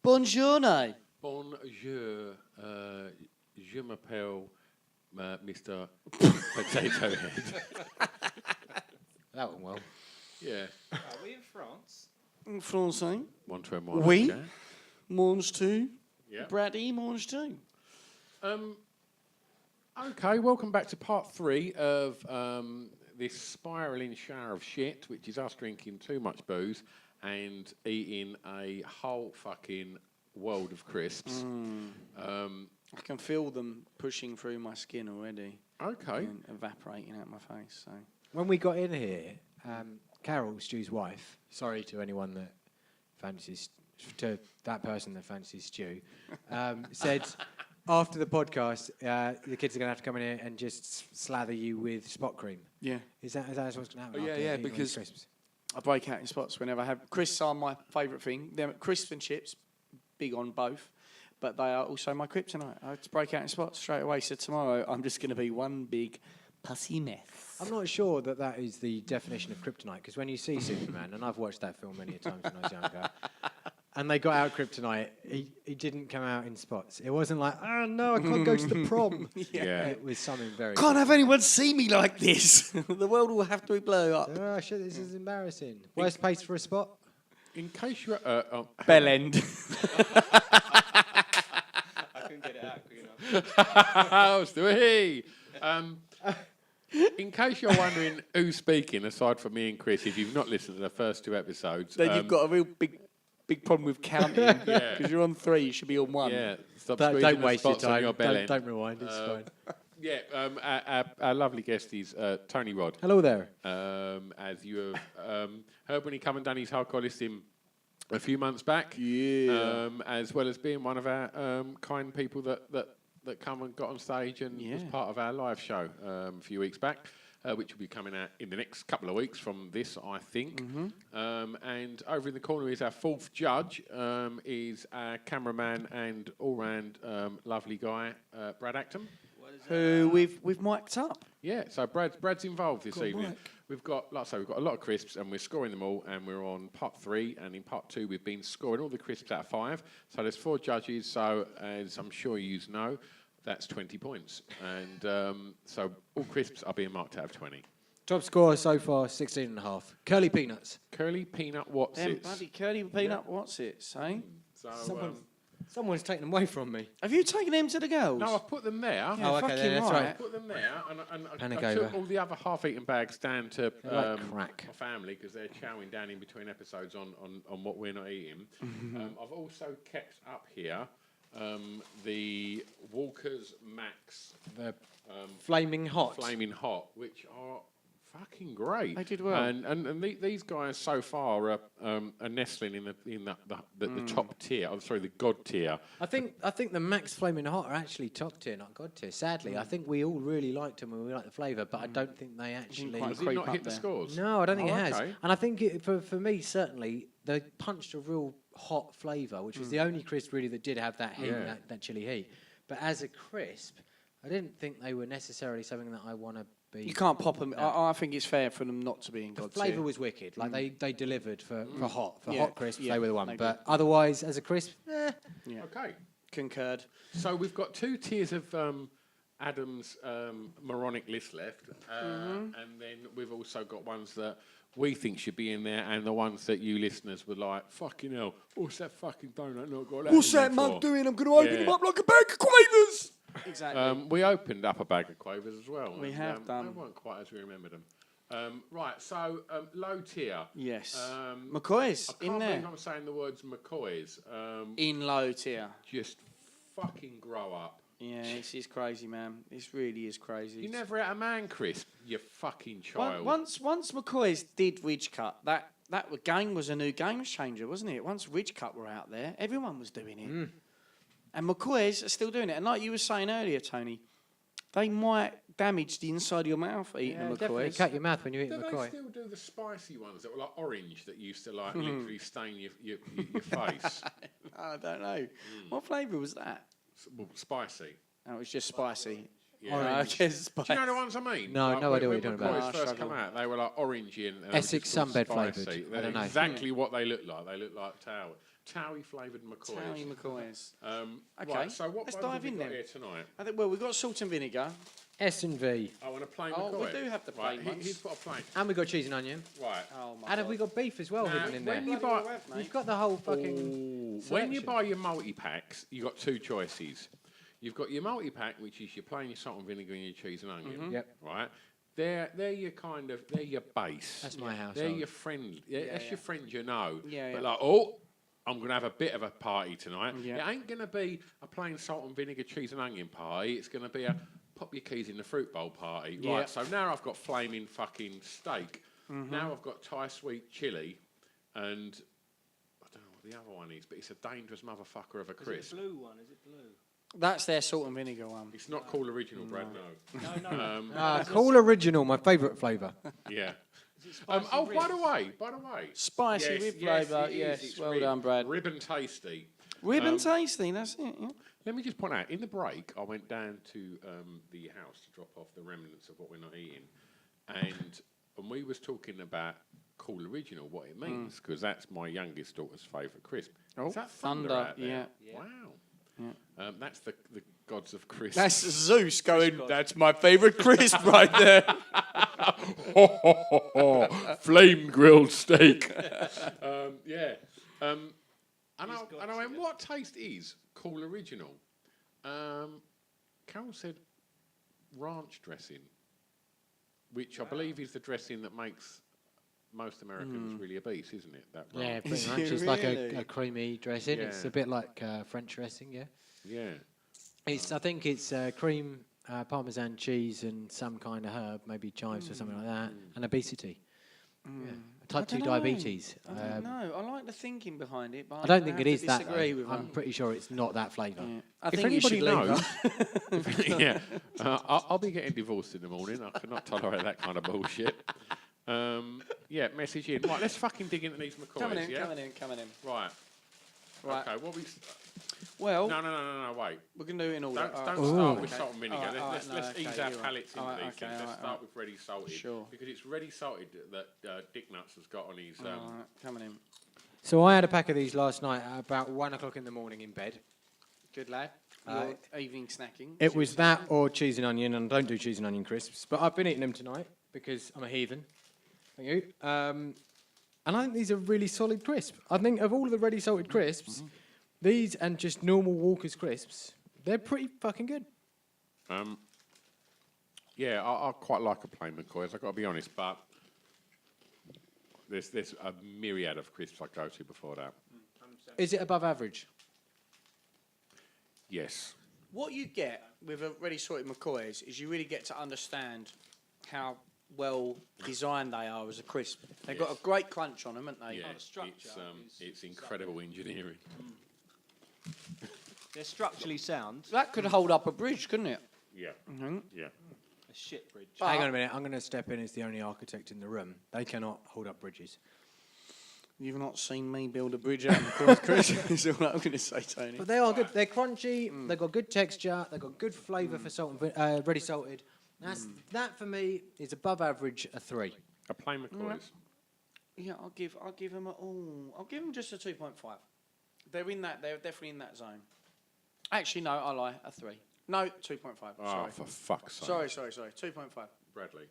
Buongiorno. Bonjour. Je m'appelle Mr. Potato Head. That went well. Yeah. Are we in France? En français. One to Oui. okay. Mange tu. Yeah. Brady, mange tu. Okay, welcome back to part 3 of this spiralling shower of shit, which is us drinking too much booze and eating a whole fucking world of crisps. I can feel them pushing through my skin already Okay. and evaporating out my face. So When we got in here, Carol, Stu's wife, sorry to anyone that fancies, to that person that fancies Stu, said after the podcast, the kids are going to have to come in here and just slather you with spot cream. yeah, Is that what's going to happen? Oh, yeah, after yeah, eating all these because- crisps? I break out in spots whenever I have. Crisps are my favourite thing. They're crisps and chips, big on both, but they are also my kryptonite. I have to break out in spots straight away. So tomorrow I'm just going to be one big pussy mess. I'm not sure that is the definition of kryptonite, because when you see Superman, and I've watched that film many times when I was younger, and they got out kryptonite, he didn't come out in spots. It wasn't like, oh no, I can't go to the prom. Yeah. It was something very... Can't have anyone see me like this. The world will have to be blown up. Oh shit, this is embarrassing. Worst place for a spot? In case you're... Bell end. I couldn't get it out quick enough. Stewie! In case you're wondering who's speaking, aside from me and Chris, if you've not listened to the first 2 episodes... Then you've got a real big problem with counting. Yeah. Because you're on 3, you should be on 1. Yeah, stop Don't squeezing the waste your spots on time. your bell end. Don't rewind, it's fine. Yeah, our lovely guest is Tony Rod. Hello there. As you have heard when he come and done his hardcore listing a few months back. Yeah. As well as being one of our kind people that come and got on stage and was Yeah. part of our live show a few weeks back, which will be coming out in the next couple of weeks from this, I think. And over in the corner is our 4th judge, is our cameraman and all-round lovely guy, Brad Acton. Who we've mic'd up. Yeah, so Brad's involved this Got a evening. mic. We've got, like I say, we've got a lot of crisps and we're scoring them all, and we're on part 3, and in part 2 we've been scoring all the crisps out of 5. So there's 4 judges, so as I'm sure you know, that's 20 points. And so all crisps are being marked out of 20. Top score so far, 16.5. Curly peanuts. Curly peanut what's Them it? bloody curly peanut, what's it, say? So, Someone's taken them away from me. Have you taken them to the girls? no, I've put them there. Yeah, Oh, okay, fucking then, that's right. right. Put them there, and Panic I took over. all the other half-eaten bags down to They're like crack. my family because they're chowing down in between episodes on what we're not eating. I've also kept up here the Walker's Max The flaming hot. Flaming Hot, which are fucking great. They did well. And these guys so far are nestling in the top tier. I'm sorry, the god tier. I think the Max Flaming Hot are actually top tier, not god tier. Sadly, I think we all really liked them and we like the flavour, but I don't think they actually... quite Has it creep not up hit the there. scores? No, I don't think Oh, it has. okay. And I think for me, certainly, they punched a real hot flavour, which was the only crisp really that did have that heat, Yeah. that chili heat. But as a crisp, I didn't think they were necessarily something that I want to be... You can't pop them. I think it's fair for them not to be in The God flavour tier. was wicked. Like they delivered for hot. For Yeah, hot crisps, yeah, they were the one. they But otherwise, as a crisp, Yeah. Okay. Concurred. So we've got 2 tiers of Adam's moronic list left, and then we've also got ones that we think should be in there, and the ones that you listeners were like, "Fucking hell, what's that fucking donut not got that?" What's in that there mug for?" doing? I'm going to open Yeah. him up like a bag of quavers. Exactly. We opened up a bag of quavers as well. We and, have done. They weren't quite as we remembered them. Right, so low tier. Yes. I McCoy's can't in there. believe I'm saying the words McCoy's. In low tier. Just fucking grow up. Yeah, this is crazy, man. This really is crazy. You never ate a man crisp, you fucking child. Once McCoy's did Ridge Cut, that game was a new game changer, wasn't it? Once Ridge Cut were out there, everyone was doing it. And McCoy's are still doing it. And like you were saying earlier, Tony, they might damage the inside of your mouth eating yeah, a definitely McCoy's. cut your mouth when you eat Do they McCoy. still do the spicy ones that were like orange that used to like literally stain your face? I don't know. What flavour was that? Well, spicy. Oh, it was just spicy. Yeah. Orange. There's spice. Do you know the ones I mean? No, no idea what when you're talking McCoys about. first Struggle. come out, they were like orangey and they were Essex just all sunbed spicy. flavoured. I They're don't know. exactly what they look like. They look like Towie flavoured McCoys. Towie McCoys. Okay, right, so what let's ones have dive we in got then. here tonight? I think, well, we've got salt and vinegar. S&V. I want a plain Oh, McCoy. we do have the right, plain ones. He's got a plain. And we got cheese and onion. Right. Oh my And have God. we got beef as well Now, hidden in there? when you Bloody buy, well have, mate. You've got the whole fucking... when you selection. buy your multi-packs, you've got two choices. You've got your multi-pack, which is your plain, your salt and vinegar and your cheese and onion. Yep. Right? They're your kind of, they're your base. That's my household. They're your friend. That's your friend you know. Yeah, But yeah. like, oh, I'm going to have a bit of a party tonight. Yeah. It ain't going to be a plain salt and vinegar, cheese and onion party. It's going to be a pop your keys in the fruit bowl party. Yeah. Right, so now I've got flaming fucking steak. Now I've got Thai sweet chili and I don't know what the other one is, but it's a dangerous motherfucker of a Is it crisp. the blue one? Is it blue? That's their salt and vinegar one. It's not cool original, Brad, no. No, no. Cool Original, my favourite flavour. Yeah. Is it spicy Oh, ribs? by the way. Spicy rib flavour. it is. Yes, It's well done, Brad. Rib and tasty. Rib and tasty, that's it. Yeah. Let me just point out, in the break, I went down to the house to drop off the remnants of what we're not eating. And we was talking about Cool Original, what it means, because that's my youngest daughter's favourite crisp. Oh, Is that thunder, thunder, out there? yeah. Yeah. Wow. That's the gods of crisp. That's Zeus going, that's my favourite crisp right there. Flame grilled steak. Yeah. And I went, what taste is Cool Original? Carol said ranch dressing, which I believe is the dressing that makes most Americans really obese, isn't it? That Yeah, ranch. pretty Is much. it It's like really? a creamy dressing. It's Yeah. a bit like French dressing, yeah. Yeah. It's. I think it's cream, Parmesan cheese, and some kind of herb, maybe chives or something like that, and obesity. Yeah. Type 2 dunno. diabetes. I don't know. I like the thinking behind it, but I don't think it have is to that. disagree Though. with I'm that. pretty sure it's not that flavour. Yeah. I If think you should anybody leave knows, her. yeah, I'll be getting divorced in the morning. I cannot tolerate that kind of bullshit. Yeah, message in. Right, let's fucking dig into these McCoys. Coming in, yeah? coming in. Right. Right. Okay. What we? Well, No. Wait. we're going to do it in order. Don't Alright. start with Okay. salt and vinegar. Alright, Let's alright, no, ease okay, our you're right. palates into Alright, these okay, things. Let's alright, start alright. with ready salted. Sure. Because it's ready salted that Dick Nuts has got on his. Alright, coming in. So I had a pack of these last night at about 1 o'clock in the morning in bed. Good lad. Your evening snacking. It was that or cheese and onion, and I don't do cheese and onion crisps, but I've been eating them tonight because I'm a heathen. Thank you. And I think these are really solid crisps. I think of all of the ready salted crisps, these and just normal Walker's crisps, they're pretty fucking good. Yeah, I quite like a plain McCoy's. I've got to be honest, but there's a myriad of crisps I go to before that. Is it above average? Yes. What you get with a ready sorted McCoy's is you really get to understand how well designed they are as a crisp. They've got Yes. a great crunch on them, haven't they? Yeah, the structure it's incredible engineering. They're structurally sound. That could hold up a bridge, couldn't it? Yeah, Mm-hmm. yeah. A shit bridge. Hang on a minute, I'm going to step in as the only architect in the room. They cannot hold up bridges. You've not seen me build a bridge out of McCoy's crisp. Is all I'm going to say, Tony. But they are good. They're crunchy. They've got good texture. They've got good flavour for salt and ready salted. That for me is above average a 3. A plain McCoy's. Yeah, I'll give them I'll give them just a 2.5. They're definitely in that zone. Actually, no, I lie, a 3. No, 2.5. Oh, Sorry. for fuck's sake. Sorry. 2.5. Bradley.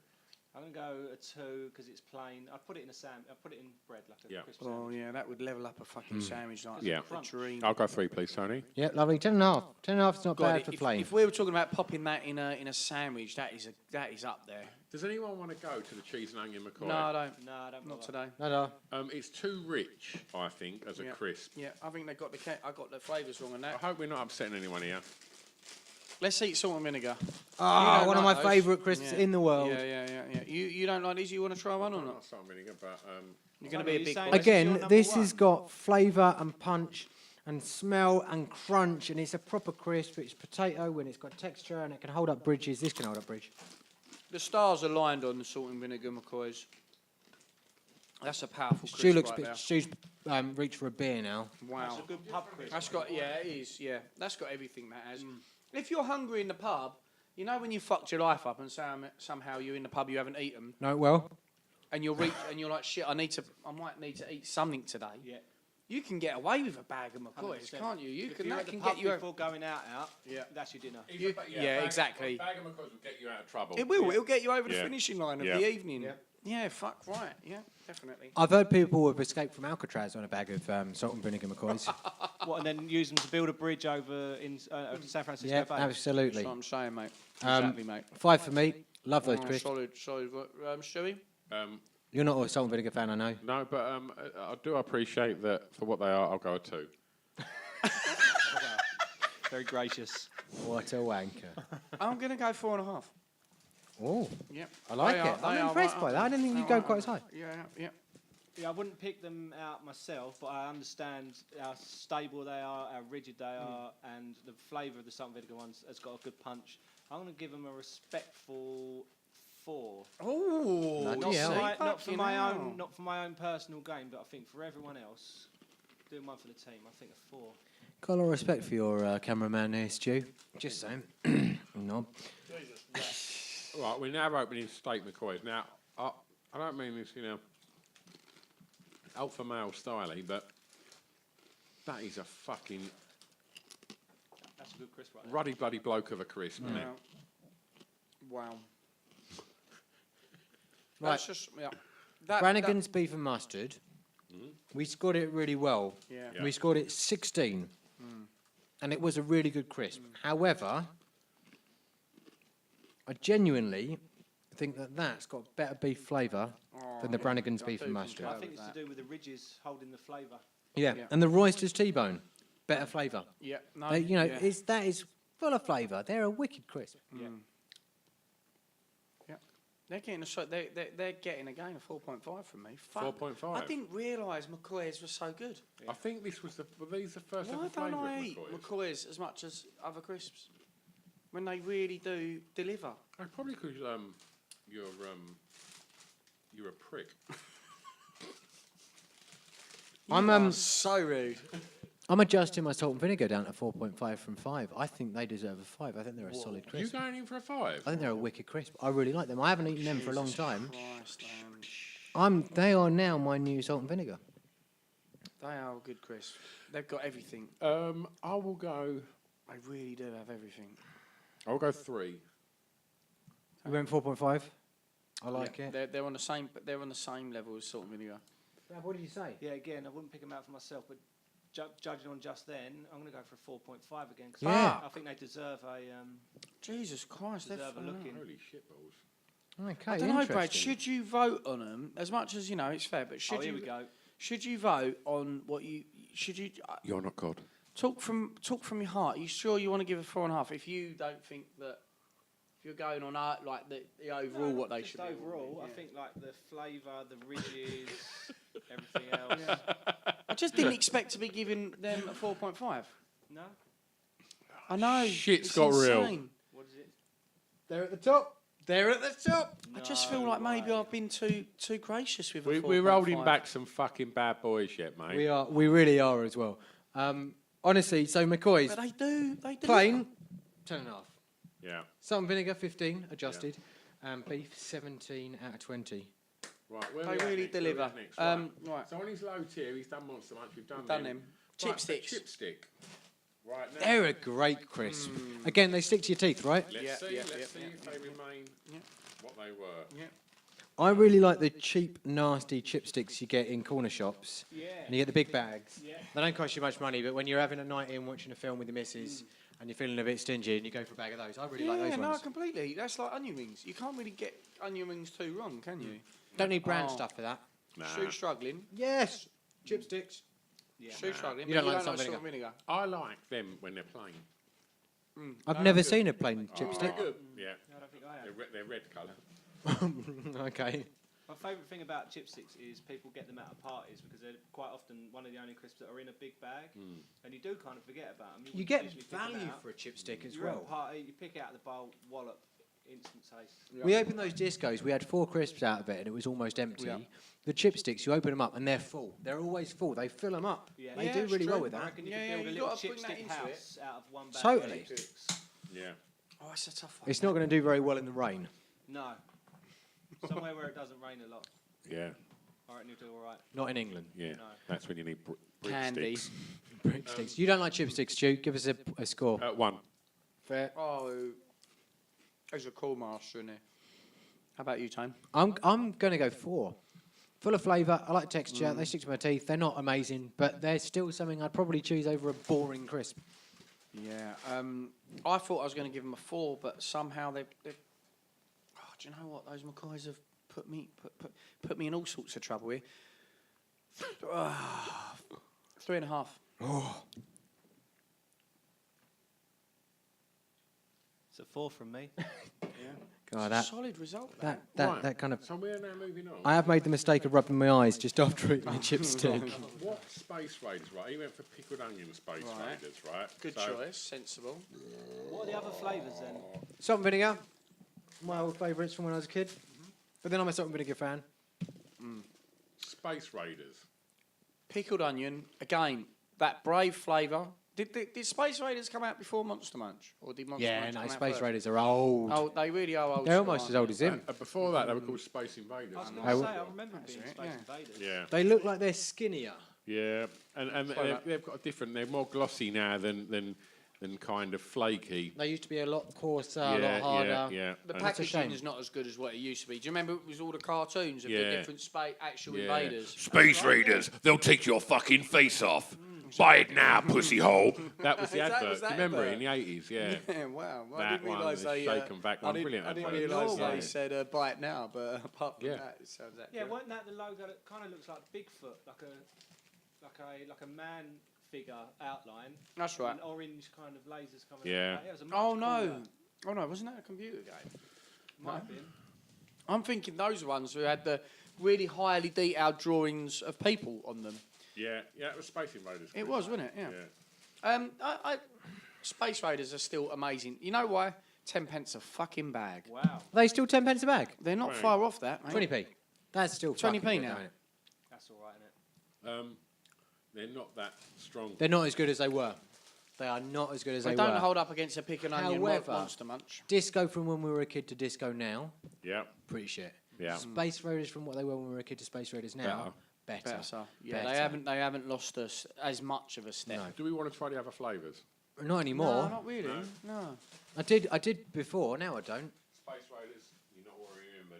I'm gonna go a 2 because it's plain. I put it in I put it in bread like a Yeah. crisp Oh sandwich. yeah, that would level up a fucking sandwich like Yeah. a dream. I'll go 3, please, Tony. Yeah, lovely. 10.5. 10.5 is not God, bad for plain. if we were talking about popping that in a sandwich, that is up there. Does anyone want to go to the cheese and onion McCoy? No, I don't. No, I don't. Not bother. today. No. It's too rich, I think, as a Yeah. crisp. Yeah, I think they got I got the flavours wrong on I that. hope we're not upsetting anyone here. Let's eat salt and vinegar. Ah, don't one of my like those? favourite crisps Yeah. in the world. Yeah. You don't like these? You want to try one or I'm not? not salt and vinegar, but You're going to Hang be on, a you're big saying boy. This is your Again, number this one. has got flavour and punch and smell and crunch, and it's a proper crisp. It's potato and it's got texture and it can hold up bridges. This can hold up bridge. The stars aligned on the salt and vinegar McCoys. That's a powerful crisp Stu looks right there. Stu's reached for a beer now. Wow. That's a good pub crisp. That's got, yeah, it is, yeah. That's got everything that has. If you're hungry in the pub, You know when you fucked your life up and somehow you're in the pub, you haven't eaten, No, well, and you're like, shit, I might need to eat something today. Yeah. You can get away with a bag of McCoys, 100%. can't you? If That you're at the can pub get you. before going out. Yeah. That's your dinner. Yeah, exactly. A bag of McCoys will get you out of trouble. It will. It'll get you over the Yeah. finishing line of Yeah. the evening. Yeah. Yeah, fuck right. Yeah, definitely. I've heard people have escaped from Alcatraz on a bag of salt and vinegar McCoys. What, and then use them to build a bridge over in San Francisco Yeah, Bay? absolutely. That's what I'm saying, mate. Um, Exactly, mate. 5 for me. Love those Oh, crisps. solid. Stewie? You're not a salt and vinegar fan, I know. No, but I do appreciate that for what they are. I'll go a 2. Very gracious. What a wanker. I'm going to go 4.5. Oh, Yep. I like They it. are- they I'm are impressed right by up that. I didn't think you'd They're go right quite as up high. Yeah. Yeah, I wouldn't pick them out myself, but I understand how stable they are, how rigid they are, and the flavour of the salt and vinegar ones has got a good punch. I'm going to give them a respectful 4. Oh, Bloody Not hell. for, my, not, for fucking my hell. own, not for my own personal gain, but I think for everyone else, doing one for the team, I think a 4. Got a lot of respect for your cameraman here, Stu. Just saying. No. Right, we're now opening steak McCoys. Now, I don't mean this, alpha male styly, but that is a fucking That's a good crisp right there. ruddy bloody bloke of a crisp, isn't it? Wow. Right. That's just, yeah. That- Brannigan's beef and mustard. We scored it really well. Yeah. Yeah. We scored it 16. And it was a really good crisp. However, I genuinely think that that's got better beef flavour than the Brannigan's I beef do and concur. mustard. I with think it's that. to do with the ridges holding the flavour. Yeah. Yeah. And the Royster's T-bone, better flavour. Yeah, no. They, you know, yeah. that is full of flavour. They're a wicked crisp. Yeah. They're getting they're getting again a 4.5 from me. Fuck. 4.5. I didn't realise McCoy's was so good. I think this was were these the first Why ever don't flavour I of eat McCoys? McCoy's as much as other crisps when they really do deliver? Oh, probably because you're a prick. I'm so rude. I'm adjusting my salt and vinegar down to 4.5 from 5. I think they deserve a 5. I think they're a solid You crisp. going in for a 5? I think they're a wicked crisp. I really like them. I haven't eaten them for a long time. Christ, man. They are now my new salt and vinegar. They are a good crisp. They've got everything. I will go. They really do have everything. I'll go 3. You went 4.5. I like Yeah, it. They're on the same. But they're on the same level as salt and vinegar. What did you say? Yeah, again, I wouldn't pick them out for myself, but judging on just then, I'm going to go for a 4.5 again. 'Cause Yeah. I think they deserve a Jesus Christ, they're deserve a look in. Holy shitballs. Okay, I don't know, Brad. interesting. Should you vote on them as much as it's fair? But should Oh, here you we go. should you vote on what you should you You're not God. talk from your heart? Are you sure you want to give a 4.5? If you don't think that, if you're going on like the overall No, what not they just should be. overall. I Yeah. think like the flavour, the ridges, everything else. I just didn't expect to be giving them a 4.5. No, I know. Shit's it's got real. insane. what is it? They're at the top. They're at the top. I just feel like maybe I've been too gracious with. We're holding back some fucking bad boys yet, mate. We are. We really are as well. Honestly, so McCoy's But they do. plain 10.5. Yeah. Salt and vinegar 15 adjusted, and beef 17 out of 20. Right. Where They we at really next? Where we deliver. at next? Right. Right. So on his low tier, he's done Monster Munch. We've done Done them. them. Right, Chipsticks. Chipstick. Right now. They're a great crisp. Again, they stick to your teeth, right? Let's Yeah, see. yeah, let's yeah, see yeah, if they remain what they were. Yeah. I really like the cheap, nasty chipsticks you get in corner shops. Yeah. And you get the big bags. Yeah. They don't cost you much money, but when you're having a night in watching a film with the missus and you're feeling a bit stingy and you go for a bag of those, I really like those no, ones. completely. That's like onion rings. You can't really get onion rings too wrong, can you? Don't need brand Oh. stuff for that. Nah. Shoe struggling. Yes, chipsticks. Yeah. Shoe struggling. You but don't like salt salt and vinegar. I like them when they're plain. I've No, never good. seen a plain chipstick. Oh, yeah. No, I don't think I have. They're red colour. Okay. My favourite thing about chipsticks is people get them out of parties because they're quite often one of the only crisps that are in a big bag, and you do kind of forget about them. You get value for a chipstick as You're at a well. party, you pick it out of the bowl, wallop, instant taste. We opened those discos, we had 4 crisps out of it and it was almost empty. Yeah. The chipsticks, you open them up and they're full. They're always full. They fill them up. Yeah. They Yeah, do it's really well true. with I that. reckon you Yeah, could yeah, build a you little gotta bring that chipstick into it. house out of one bag Totally. of chipsticks. Yeah. Oh, it's a tough one. It's not going to do very well in the rain. No. Somewhere where it doesn't rain a lot. Yeah, I reckon you'll do all right. Not in England. yeah. No. That's when you need Candy. breadsticks. Breadsticks. You don't like chipsticks, Stu? Give us a score. 1. Fair. Oh, there's a call master in there. How about you, Tone? I'm going to go 4. Full of flavour. I like the texture. They stick to my teeth. They're not amazing, but they're still something I'd probably choose over a boring crisp. Yeah. I thought I was going to give them a 4, but somehow they've oh, do you know what? Those McCoys have put me in all sorts of trouble here. 3.5. It's a 4 from me. God, that Solid result. that kind of. So we're now moving on. I have made the mistake of rubbing my eyes just after eating the chipstick. What Space Raiders, right? He went for pickled onion Space Right. Raiders, right? Good So- choice. Sensible. What are the other flavours then? Salt and vinegar. My old favourites from when I was a kid. But then I'm a salt and vinegar fan. Space Raiders. Pickled onion. Again, that brave flavour. Did Space Raiders come out before Monster Munch? Or did Monster Yeah, Munch no, come out Space first? Raiders are old. Oh, they really are old. They're school, almost as aren't old as they? him. Before that, they were called Space Invaders. I was weren't going I to will- say, I remember That's being right, Space yeah. Invaders. they? Yeah. They look like they're skinnier. Yeah, and they've got a different. They're more glossy now than kind of flaky. They used to be a lot coarser, a yeah, lot harder. yeah. The And- That's a packaging shame. is not as good as what it used to be. Do you remember it was all the cartoons of the Yeah. different actual Yeah. invaders? Space Raiders, they'll take your fucking face off. Buy it now, pussy hole. That was the That advert. was Do you that remember it advert? in the 80s? Yeah. Yeah, wow. Well, I That didn't one, realise the they. shake and vac one, brilliant I didn't advert. realise Norway. they said buy it now, but apart from Yeah. that, it sounds accurate. Yeah, wasn't that the logo that kind of looks like Bigfoot, like a man figure outline? That's right. And orange kind of lasers coming Yeah. out. It was a much Oh no! cooler- Oh no! Wasn't that a computer game? Might have been. I'm thinking those ones who had the really highly detailed drawings of people on them. Yeah, it was Space Invaders. It was, wasn't it? Yeah. Space Raiders are still amazing. You know why? 10 pence a fucking bag. Wow. Are they still 10 pence a bag? They're not Right. far off that, mate. 20p. That's still 20p fucking good, now. isn't it? That's all right, isn't it? They're not that strong. They're not as good as they were. They are not as good as They they don't were. hold up against a pick and onion However- Monster Munch. Disco from when we were a kid to disco now, Yeah, pretty shit. yeah. Space Raiders from what they were when we were a kid to Space Raiders now, better. Better. So, yeah, Better. they haven't lost us as much of a step. No. Do we want to try the other flavours? Not anymore. No, not really. No. I did before. Now I don't. Space Raiders, you're not worrying me.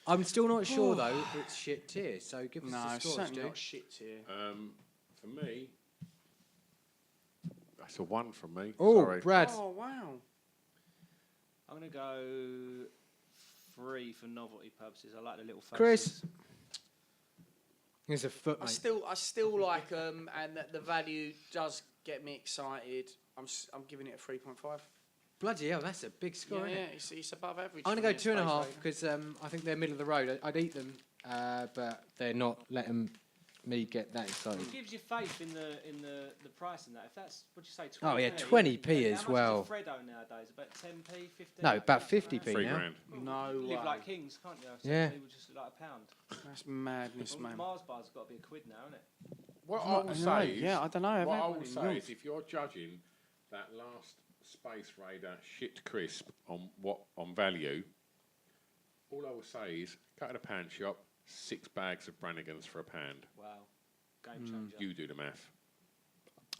I'm still not sure though. It's shit tier. So give us No, the it's scores, certainly Stu. not shit here. For me, that's a 1 from me. Oh, Sorry. Brad. Oh, wow. I'm going to go 3 for novelty purposes. I like the little faces. Chris. Here's a foot, I mate. still like them, and that the value does get me excited. I'm giving it a 3.5. Bloody hell, that's a big score, Yeah, isn't yeah, it? it's above average. I'm for gonna me go at 2.5 Space because I think they're middle of the road. I'd eat them, but they're not letting me get that excited. It gives you faith in the price in that. If that's, what'd you say, 20p? Oh, yeah, 20p And as how well. much is a Freddo nowadays? About 10p, 15p? No, about something 50p like 3 now. grand. Raiders. No that? way. Live like kings, can't you? So Yeah. They were just like a pound. That's madness, Well, man. Mars bars have got to be a quid now, isn't it? What Not- I will no, say is, yeah, I don't know, I What haven't I had will one in say years. is, if you're judging that last Space Raider shit crisp on value, all I will say is, go to the pound shop, 6 bags of Brannigans for £1. Wow. Game changer. You do the math.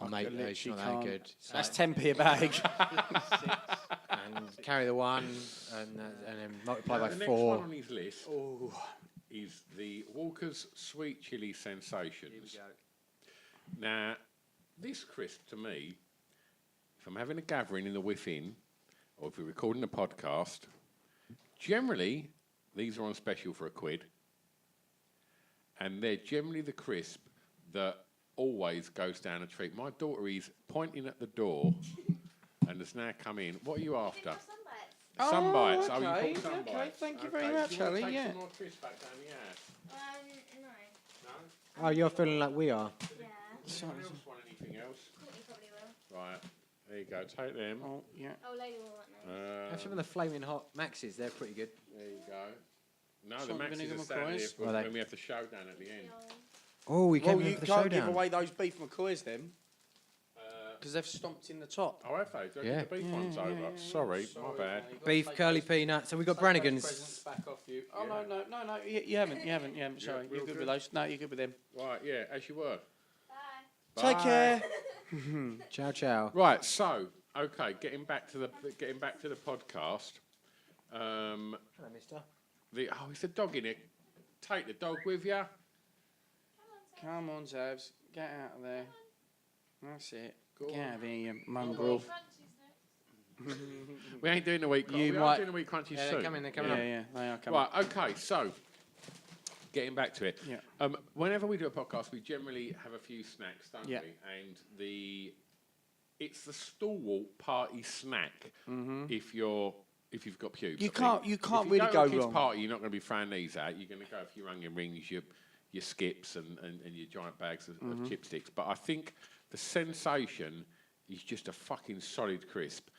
Oh, mate, I no, it's literally not that can't. good. So- That's 10p a bag. and carry the 1 and then multiply Now, by the next 4. one on his list is the Walker's Sweet Chili Sensations. Here we go. Now, this crisp to me, if I'm having a gathering in the within, or if we're recording a podcast, generally these are on special for £1, and they're generally the crisp that always goes down a treat. My daughter is pointing at the door and has now come in. What are you after? Sun bites. Oh, you okay, bought sun okay, bites. thank you very Okay, much, do you want to Ali, take yeah. some more crisp back down the house? No. No? Oh, you're feeling like we are. Yeah. Anyone else want anything else? Courtney probably will. Right, there you go. Take them. Oh, yeah. Oh, Lady will want those. Have some of the flaming hot Maxes. They're pretty good. There you go. No, the Salt and Maxes vinegar are standing here McCoys. for Are they? when we have the showdown at the end. Oh, we Well, came you in for the can't give showdown. away those beef McCoys then. because they've stomped in the top. Oh, have they? Yeah. The beef one's over. Sorry, my bad. Beef, curly peanuts. So we've got Brannigan's. Presents back off you. Oh no! You haven't. Sorry, real you're good good. with those. No, you're good with them. Right, yeah, as you were. Bye. Take Bye. care. Ciao, ciao. Right, so okay, getting back to the podcast. Hello, mister. Is the dog in it? Take the dog with you. Come on, Zabs. Get out of there. That's it. Go Get on. out of here, you mongrel. We ain't doing the week. You we might- are doing the week crunchies Yeah, soon. they're coming. They're coming Yeah, up. they are coming. Right, okay, so getting back to it. Yeah. Whenever we do a podcast, we generally have a few snacks, don't Yeah. we? And it's the stalwart party snack if you've got pubes. You I think. can't- you can't if really you go to a kids' wrong. party, you're not going to be throwing these out. You're going to go for your onion rings, your skips, and your giant bags of chipsticks. But I think the sensation is just a fucking solid crisp.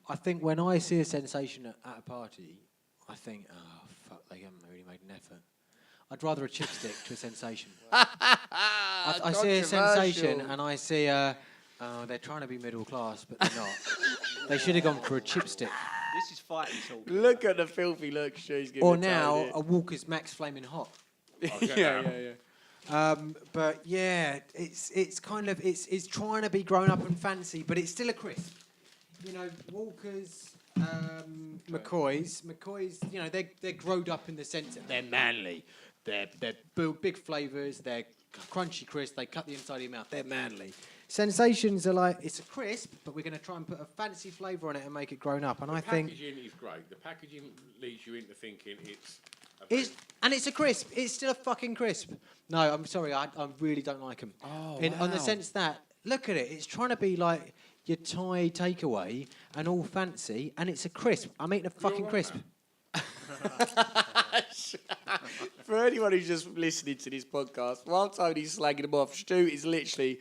I think when I see a sensation at a party, I think, oh, fuck, they haven't really made an effort. I'd rather a chipstick to a sensation. I see a sensation and I see they're trying to be middle class, but they're not. They should have gone for a chipstick. This is fighting talk. Look at the filthy look she's giving. Or now, a Walker's Max Flaming Hot. yeah. But yeah, it's kind of it's trying to be grown up and fancy, but it's still a crisp. You know, Walker's, McCoy's. You know, they're growed up in the sense that they're manly. They're big flavours. They're crunchy crisp. They cut the inside of your mouth. They're manly. Sensations are like it's a crisp, but we're going to try and put a fancy flavour on it and make it grown up. And I think packaging is great. The packaging leads you into thinking it's. it's a crisp. It's still a fucking crisp. No, I'm sorry. I really don't like them. Oh, On the wow. sense that, look at it. It's trying to be like your Thai takeaway and all fancy, and it's a crisp. I'm eating a fucking want crisp. For anyone who's just listening to this podcast, while Tony's slagging them off, Stu is literally,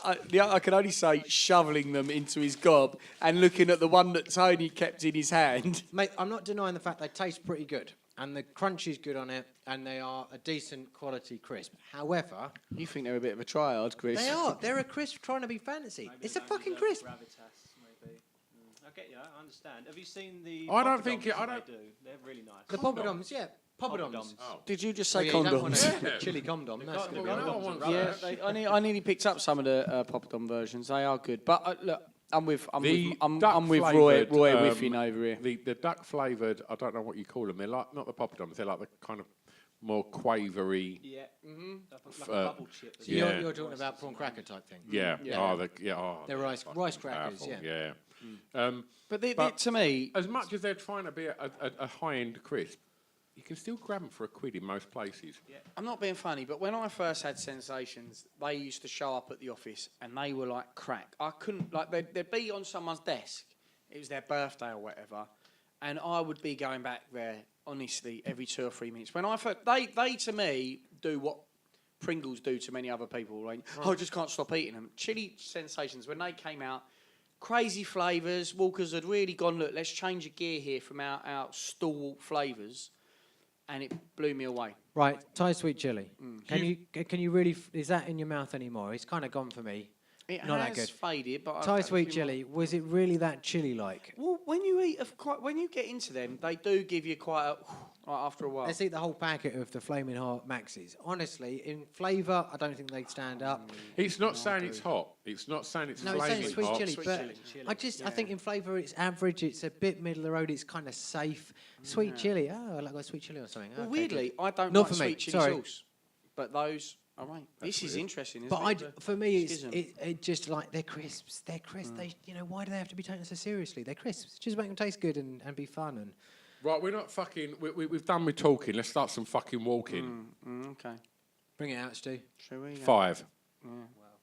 I can only say, shoveling them into his gob and looking at the one that Tony kept in his hand. Mate, I'm not denying the fact they taste pretty good, and the crunch is good on it, and they are a decent quality crisp. However, You think they're a bit of a tryhard, Chris? they are. They're a crisp trying to be fancy. Maybe It's a they fucking deserve crisp. Gravitas, maybe. I get you. I understand. Have you seen the? I don't poppadoms think it- I that don't- they do. They're really nice. The poppadoms, yeah. Poppadoms. Poppadoms. Oh. Did you just Oh, say yeah, you don't want condoms? a chili condom. That's got- gonna they've be got horrible. one condoms. Yeah, Rubbish. I nearly picked up some of the poppadom versions. They are good, but look, I'm with The I'm duck with Roy flavoured, whiffing over here. The duck flavoured, I don't know what you call them. They're like not the poppadoms. They're like the kind of more quavery. Yeah. Like a uh, bubble chip. So Yeah. you're talking about prawn cracker type thing. Yeah. Yeah. Oh, They're rice crackers, powerful, yeah. But, but- to me, As much as they're trying to be a high end crisp, you can still grab them for £1 in most places. I'm not being funny, but when I first had Sensations, they used to show up at the office and they were like crack. I couldn't, like, they'd be on someone's desk. It was their birthday or whatever. And I would be going back there, honestly, every 2 or 3 minutes. When I first, they to me, do what Pringles do to many other people. Like, I just can't stop eating them. Chili Sensations, when they came out, crazy flavours. Walkers had really gone, look, let's change a gear here from our stalwart flavours. And it blew me away. Right, Thai sweet chili. Can you really? Is that in your mouth anymore? It's kind of gone for me. It Not that has good. faded, but Thai I've sweet actually chili. Was it really that chili like? Well, when you eat, when you get into them, they do give you quite a like after a while. Let's eat the whole packet of the Flaming Hot Maxis. Honestly, in flavour, I don't think they stand up. It's not saying it's hot. It's not saying it's No, it's saying flaming it's sweet hot. chili, Sweet but chili. I think in flavour it's average. It's a bit middle of the road. It's kind of safe. Sweet chili. Oh, I like a sweet chili or something. Well, Okay, weirdly, good. I don't Not like for me, sweet chili sorry. sauce, but those. All right, this is weird. interesting. Isn't But it? for me, it's Schism. it just like they're crisps. They're crisp. They, why do they have to be taken so seriously? They're crisps. Just make them taste good and be fun. And Right, we're not fucking. We've done with talking. Let's start some fucking walking. Okay, bring it out, Stu. shall we? 5.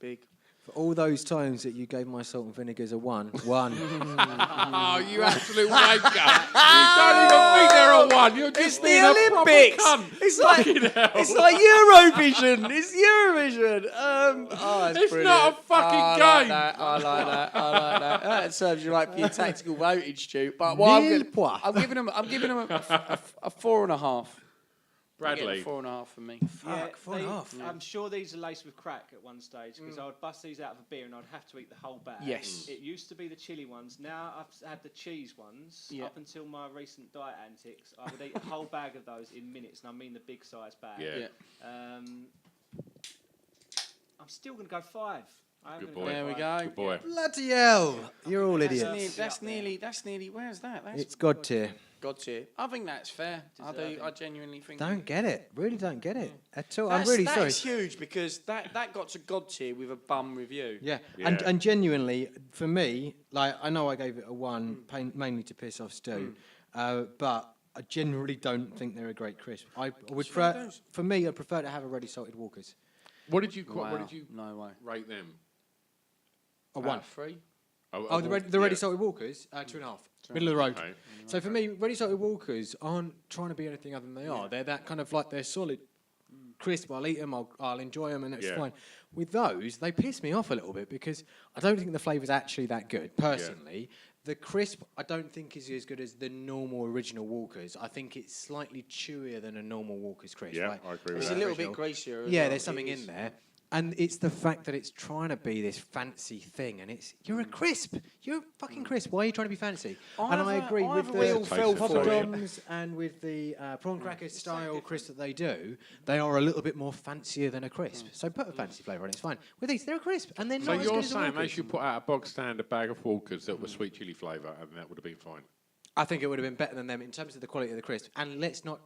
Big. For all those times that you gave my salt and vinegars a one. Oh, you absolute wanker! You don't even think they're a 1. You're just It's the being a proper Olympics. cunt. It's like it's like Eurovision. It's Eurovision. It's It's not a fucking I game. Like that. I like that. I like that. That serves you right for your tactical voting, Stu. But what Mille pois. I'm giving them a 4.5. Bradley. 4.5 for me. Fuck, 4.5. I'm sure these are laced with crack at one stage because I would bust these out of a beer and I'd have to eat the whole bag. Yes. It used to be the chili ones. Now I've had the cheese ones. Yeah. Up until my recent diet antics, I would eat a whole bag of those in minutes, and I mean the big size bag. Yeah. Um, I'm still going to go 5. I am Good gonna boy. There we 5. go. Good boy. Bloody hell! You're all idiots. That's nearly. Where's that? That's It's God tier. God tier. I think that's fair. Deserving. I genuinely think. Don't get it. Really don't get it at all. That's, I'm really that sorry. is huge because that got to God tier with a bum review. Yeah. Yeah. And genuinely, for me, like I know I gave it a 1, mainly to piss off Stu, but I generally don't think they're a great crisp. I would prefer, for me, I prefer to have a ready salted Walkers. What did you Wow. what did you No way. rate them? A 1. 3. Oh, the ready salted Walkers, 2.5. Middle of the road. Okay. So for me, ready salted Walkers aren't trying to be anything other than they are. They're that kind of like they're solid, crisp. I'll eat them. I'll enjoy them, and it's Yeah. fine. With those, they piss me off a little bit because I don't think the flavour's actually that good. Personally, the crisp I don't think is as good as the normal original Walkers. I think it's slightly chewier than a normal Walkers crisp. Yeah, like I agree with It's that. a little original. bit greasier. as Yeah, well. there's something It in is. there. And it's the fact that it's trying to be this fancy thing, and you're a crisp. You're a fucking crisp. Why are you trying to be fancy? And I agree with we all the fell Tastes for it. it. Poppadoms and with the prawn cracker style crisp that they do. They are a little bit more fancier than a crisp. So put a fancy flavour on it, it's fine. With these, they're a crisp, and they're So not as you're good as the saying they Walkers. should put out a bog standard bag of Walkers that were sweet chili flavour, and that would have been fine. I think it would have been better than them in terms of the quality of the crisp. And let's not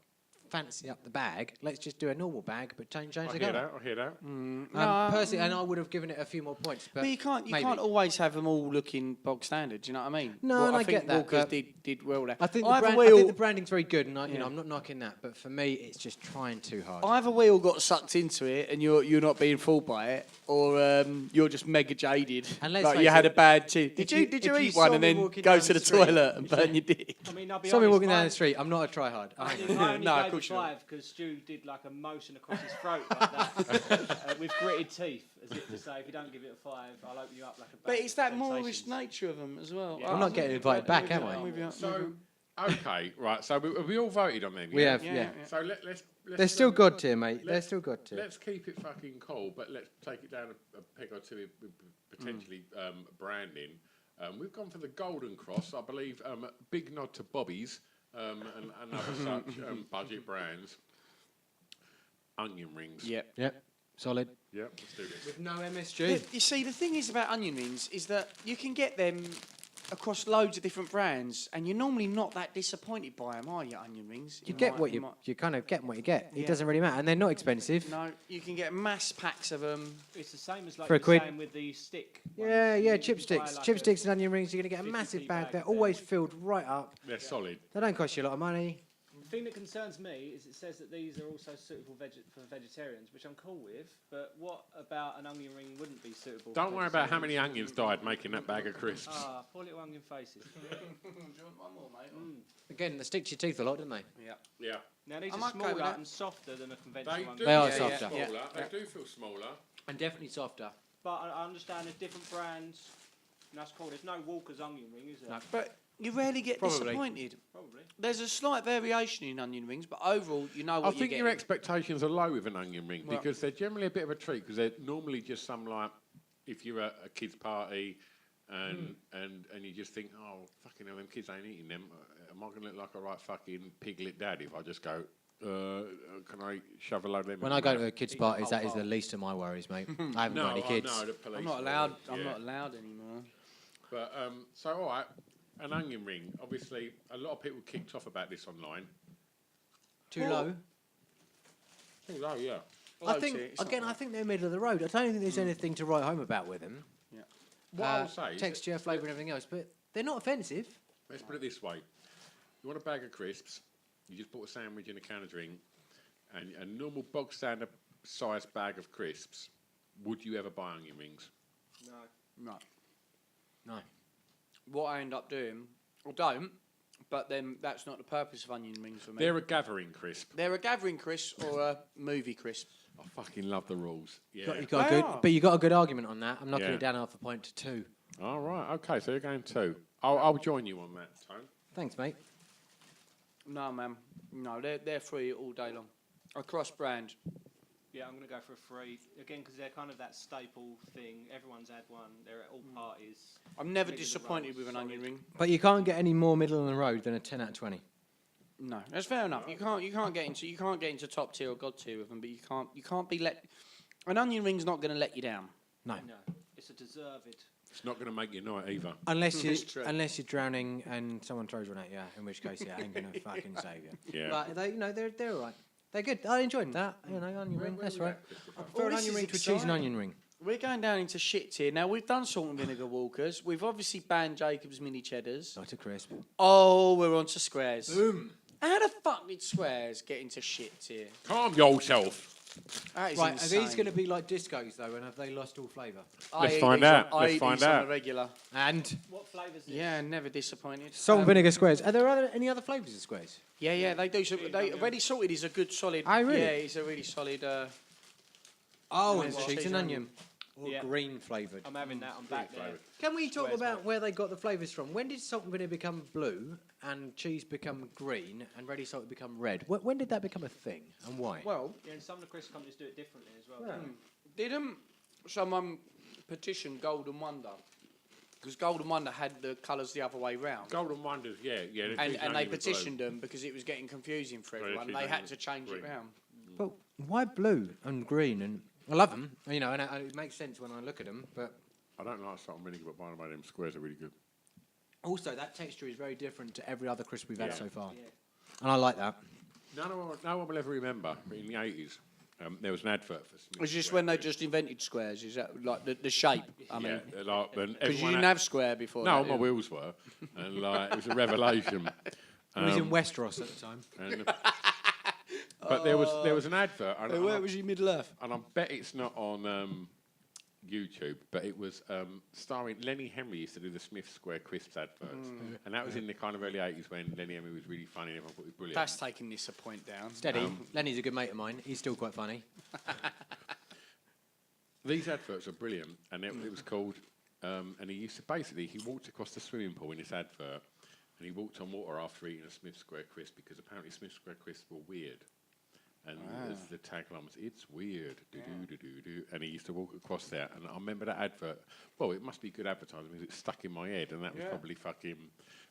fancy up the bag. Let's just do a normal bag, but change I the hear colour. that. I hear that. Personally, and I would have given it a few more points. But But you can't maybe. always have them all looking bog standard. Do you know what I mean? No, and I think get that, Walkers but did well there. I think, Either I wheel- think the branding's very good, and Yeah. I'm not knocking that. But for me, it's just trying too hard. Either we all got sucked into it and you're not being fooled by it, or you're just mega jaded. And let's like face you had it, a bad tooth. if Did you if you eat saw one and me then walking go down to the the street- toilet and burn your dick? I mean, I'll be Saw me honest, walking down mine- the street. I'm not a tryhard. I only No, of gave course it you're not. 5 because Stu did like a motion across his throat like that with gritted teeth, as if to say, if you don't give it a 5, I'll open you up like a bag But it's that of Moorish sensations. nature of them as well. Yeah. I'm not getting invited back, am I? I'm with you. So, okay, right. So we all voted on them. We yeah? have, Yeah, yeah. yeah. So let's They're still God tier, mate. They're still God tier. Let's keep it fucking cool, but let's take it down a peg or two with potentially branding. We've gone for the Golden Cross, I believe. Big nod to Bobby's and other such budget brands. Onion rings. Yep. Yep. Solid. Yep. Let's do this. With no MSG. You see, the thing is about onion rings is that you can get them across loads of different brands, and you're normally not that disappointed by them, are you? Onion rings. You get what you kind of get what you get. It doesn't really matter, and they're not expensive. No, you can get mass packs of them. It's the same as like For a you're quid. saying with the stick. Yeah, ones. yeah, You can buy chipsticks. like Chipsticks and onion rings, you're going to get a 50p massive bag. bag They're of them. always filled right up. They're solid. They don't cost you a lot of money. The thing that concerns me is it says that these are also suitable for vegetarians, which I'm cool with. But what about an onion ring wouldn't be suitable? Don't for worry about how many vegetarians? onions died making that bag of crisps. Ah, poor little onion faces. Again, they stick to your teeth a lot, don't they? Yeah. Yeah. Now these I'm are okay smaller with that. and softer than a conventional They one. do They are feel softer. smaller. Yeah. They do feel smaller. And definitely softer. But I understand there's different brands. And that's cool. There's no Walker's onion ring, is there? No. But you rarely get Probably. disappointed. Probably. There's a slight variation in onion rings, but overall, you know what I you're think your getting. expectations are low with an onion ring Well- because they're generally a bit of a treat because they're normally just some like if you're at a kid's party and you just think, oh fucking hell, them kids ain't eating them. Am I gonna look like a right fucking piglet dad if I just go? Can I shove a load of them? When in I my go mouth?" to kids' parties, that is the least of my worries, mate. I haven't got any I kids. know, the police I'm not will, allowed. I'm yeah. not allowed anymore. But so all right, an onion ring. Obviously, a lot of people kicked off about this online. Too Well, low. Too low, yeah. I think I think they're middle of the road. I don't think there's anything to write home about with them. What I will say is that- texture, flavour, and everything else, but they're not offensive. Let's put it this way: you want a bag of crisps, you just bought a sandwich and a can of drink, and a normal bog standard size bag of crisps. Would you ever buy onion rings? No. No. No. What I end up doing, I don't. But then that's not the purpose of onion rings for me. They're a gathering crisp. They're a gathering crisp or a movie crisp. I fucking love the rules. Yeah. You got a They good, are. but you got a good argument on that. I'm knocking Yeah. it down half a point to 2. All right. Okay. So you're going 2. I'll join you on that, Tone. Thanks, mate. No, man. No, they're free all day long. Across brand. Yeah, I'm going to go for a 3. Again, because they're kind of that staple thing. Everyone's had one. They're at all parties. I'm never Middle of the disappointed road, with an onion solid. ring. But you can't get any more middle of the road than a 10 out of 20. No, that's fair enough. You can't get into top tier or god tier with them, but you can't be let. An onion ring's not going to let you down. No. No, it's a deserved. It's not going to make your night either. Unless It's true. you're drowning and someone throws one at you, in which case, yeah, I ain't gonna fucking save you. Yeah. But they, they're all right. They're good. I enjoyed that. You know, onion ring. That's right. I prefer an this onion is ring to a cheese and exciting. onion ring. We're going down into shit tier now. We've done salt and vinegar walkers. We've obviously banned Jacob's mini cheddars. Not a crisp. Oh, we're on to squares. Boom. How the fuck did squares get into shit tier? Calm yourself. That is Right, insane. are these going to be like discos though, and have they lost all flavour? I Let's eat find these out. I Let's eat find these on out. the regular. And What flavours? Yeah, never disappointed. salt and vinegar squares. Are there any other flavours of squares? Yeah, they do. So ready salted is a good solid. Oh, really? Yeah, it's a really solid. Oh, and and cheese cheese and onion. Or Yeah. green flavoured. I'm having that. I'm back there. Can we talk Squares, about mate. where they got the flavours from? When did salt and vinegar become blue and cheese become green and ready salted become red? When did that become a thing and why? well, Yeah, and some of the crisp companies do it differently as well. Yeah. didn't someone petition Golden Wonder? Because Golden Wonder had the colours the other way round. Golden Wonders, yeah. And cheese they onion was blue. petitioned them because it was getting confusing for Right, everyone. cheese They onion had was to change it green. round. But why blue and green? And I love them, you know, and it makes sense when I look at them. But I don't like salt and vinegar, but by the way, them squares are really good. also, that texture is very different to every other crisp we've Yeah. had so far, Yeah. and I like that. No one will ever remember, but in the 80s, there was an advert for Smith's Was this Square when they crisps. just invented squares? Is that like the shape? I mean, Yeah, like, when because you everyone didn't had- have square before. No, that, my did you? wheels were, and like it was a revelation. It was in Westeros at the time. And, but there was an advert, and, Where was your Middle Earth? and I bet it's not on YouTube, but it was starring Lenny Henry used to do the Smith Square Crisps adverts, and that was in the kind of early 80s when Lenny Henry was really funny and everyone thought he was brilliant. That's taking this a point down. Steady. Lenny's a good mate of mine. He's still quite funny. These adverts are brilliant, and it was called. And he used to basically he walked across the swimming pool in this advert, and he walked on water after eating a Smith Square crisp because apparently Smith Square crisps were weird. And as the tagline was, "It's weird," do. And he used to walk across there, and I remember that advert. Well, it must be good advertising because it's stuck in my head, and that was probably fucking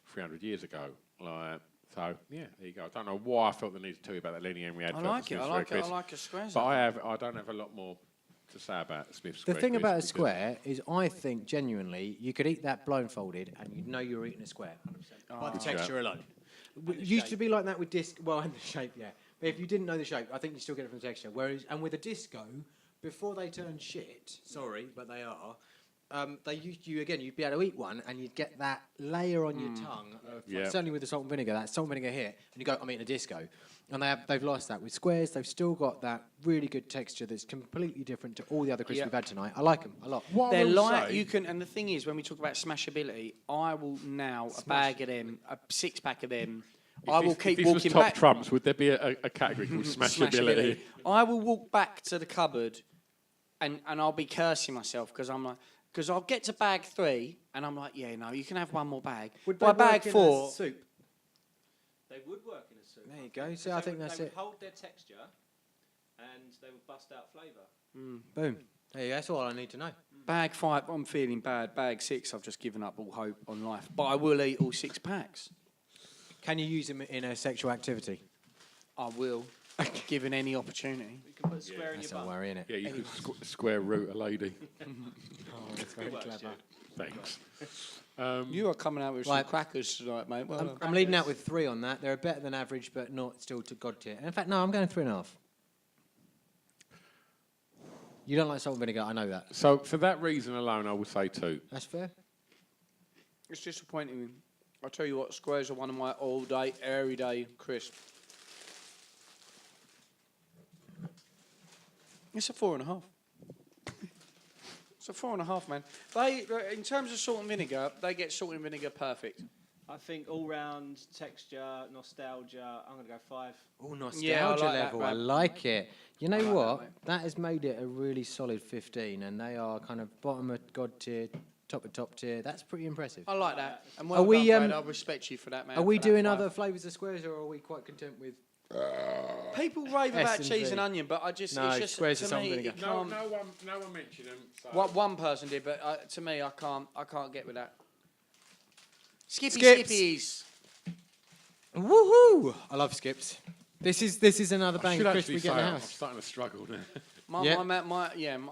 300 years ago. Like, so yeah, there you go. I don't know why I felt the need to tell you about that Lenny Henry I advert. like for it. Smith I Square like it. I crisps. like a square. But I don't have a lot more to say about Smith The Square. thing about a crisps square is, I think genuinely, you could eat that blindfolded and you'd know you're eating a square by the Good texture shout. alone. It used to be like that with disc. Well, and the shape, yeah. But if you didn't know the shape, I think you still get it from the texture. Whereas, and with a disco, before they turn shit, sorry, but they are. They used you again. You'd be able to eat one, and you'd get that layer on your tongue. Of, Yeah. certainly with the salt and vinegar, that salt and vinegar hit, and you go, I'm eating a disco. And they've lost that with squares. They've still got that really good texture that's completely different to all the other crisps Yeah. we've had tonight. I like them a lot. What I They're will like say- you can, and the thing is, when we talk about smashability, I will now a bag of them, a 6-pack of them. I will keep if this walking was top back. trumps, would there be a category called smashability? I will walk back to the cupboard, and I'll be cursing myself because I'm like, because I'll get to bag 3, and I'm like, yeah, no, you can have one more bag. By bag 4, soup? They would work in a soup. There you go. Because See, I think that's they it. would hold their texture, and they would bust out flavour. Boom. There you go. That's all I need to know. bag 5, I'm feeling bad. Bag 6, I've just given up all hope on life. But I will eat all 6 packs. Can you use them in a sexual activity? I will, given any opportunity. You can put a square in That's your a butt. worry, innit? Yeah, you could square root a lady. Oh, that's very works, clever. Thanks. You are coming out with Right. some crackers tonight, mate. Well done. I'm leading out with 3 on that. They're better than average, but not still to God tier. In fact, no, I'm going 3.5. You don't like salt and vinegar, I know that. So for that reason alone, I would say 2. That's fair. It's disappointing. I'll tell you what, squares are one of my all-day, everyday crisps. It's a 4.5. It's a 4.5, man. They, in terms of salt and vinegar, they get salt and vinegar perfect. I think all round texture, nostalgia. I'm going to go 5. Oh, nostalgia Yeah, I like that, level. I man. like it. You know I like that, what? mate. That has made it a really solid 15, and they are kind of bottom of God tier, top of top tier. That's pretty impressive. I like that. And Are we, done, Brad. I respect you for that, man. Are we for that doing 5. other flavours of squares, or are we quite content with People rave about S&V. cheese and onion, but I just No, it's just squares to of salt me, and it vinegar. can't. No one mentioned them. So. One person did, but to me, I can't get with that. Skips. Skippies. Woohoo! I love skips. This is another I bang should of actually crisp we say get in the I'm house. starting to struggle now.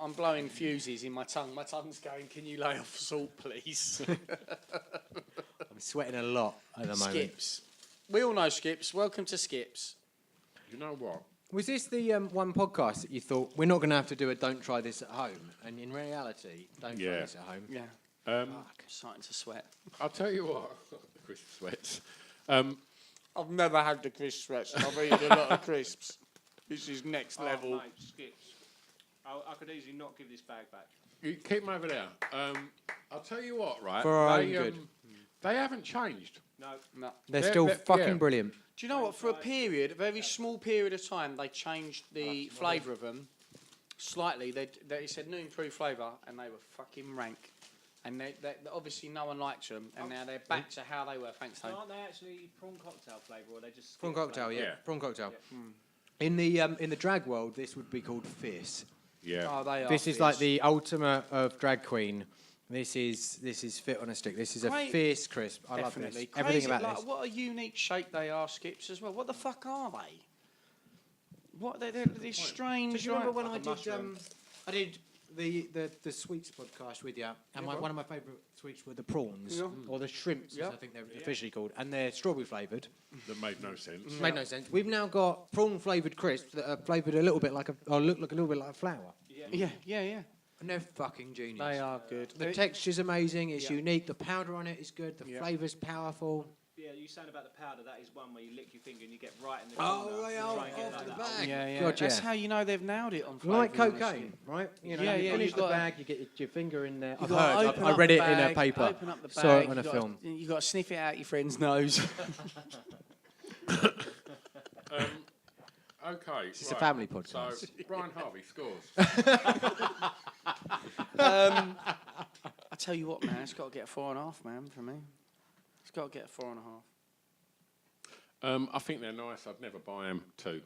I'm blowing fuses in my tongue. My tongue's going. Can you lay off salt, please? I'm sweating a lot at the moment. Skips. We all know Skips. Welcome to Skips. You know what? Was this the one podcast that you thought we're not going to have to do a "Don't try this at home"? And in reality, don't try Yeah. this at home. Yeah. Um, Starting to sweat. I'll tell you what. Chris sweats. I've never had the crisp sweats. I've eaten a lot of crisps. This is next Oh, level. mate, skips. I could easily not give this bag back. You keep them over there. I'll tell you what, right? For our they, own good. They haven't changed. No, No. They're They're- still they're- fucking yeah. brilliant. Do you know what? For a period, a very small period of time, they changed the flavour of them slightly. They said new improved flavour, and they were fucking rank. And they obviously no one liked them, and now they're back to how they were. Thanks, Tony. aren't they actually prawn cocktail flavour, or are they just Prawn skip cocktail, flavour? yeah. Yeah. Prawn cocktail. Yeah. In the drag world, this would be called fierce. Yeah. Oh, they are. This is fierce. like the ultimate of drag queen. This is fit on a stick. This is a Great. fierce crisp. I love Definitely. this. Everything Crazy, about like, this. What a unique shape they are, Skips, as well. What the fuck are they? What they're these strange. Do you remember when like I a did mushroom. I did the sweets podcast with you, and one of my favourite sweets were the prawns Yeah. or the shrimps, Yeah. as I think they're officially called, and they're strawberry flavoured. That made no sense. Made no sense. We've now got prawn flavoured crisps that are flavoured a little bit like or look like a little bit like a flour, Yeah, yeah. and they're fucking genius. They are good. The texture's amazing. It's Yeah. unique. The powder on it is good. The Yeah. flavour's powerful. Yeah, you saying about the powder, that is one where you lick your finger and you get right in the Oh, corner. right, and oh, try and get off like the that. bag. Yeah, yeah. God, That's yeah. how you know they've nailed it on Like flavouring, cocaine, right? You know, Yeah, you yeah, finish you've the got- bag, you get your finger in there. You I've gotta heard. open I up read the it in a bag, paper. Open up the bag. Saw it on a you film. You got to sniff it out your friend's nose. Okay. It's a family podcast. So Brian Harvey scores. I tell you what, man, it's got to get a 4.5, man, for me. It's got to get a 4.5. I think they're nice. I'd never buy them two.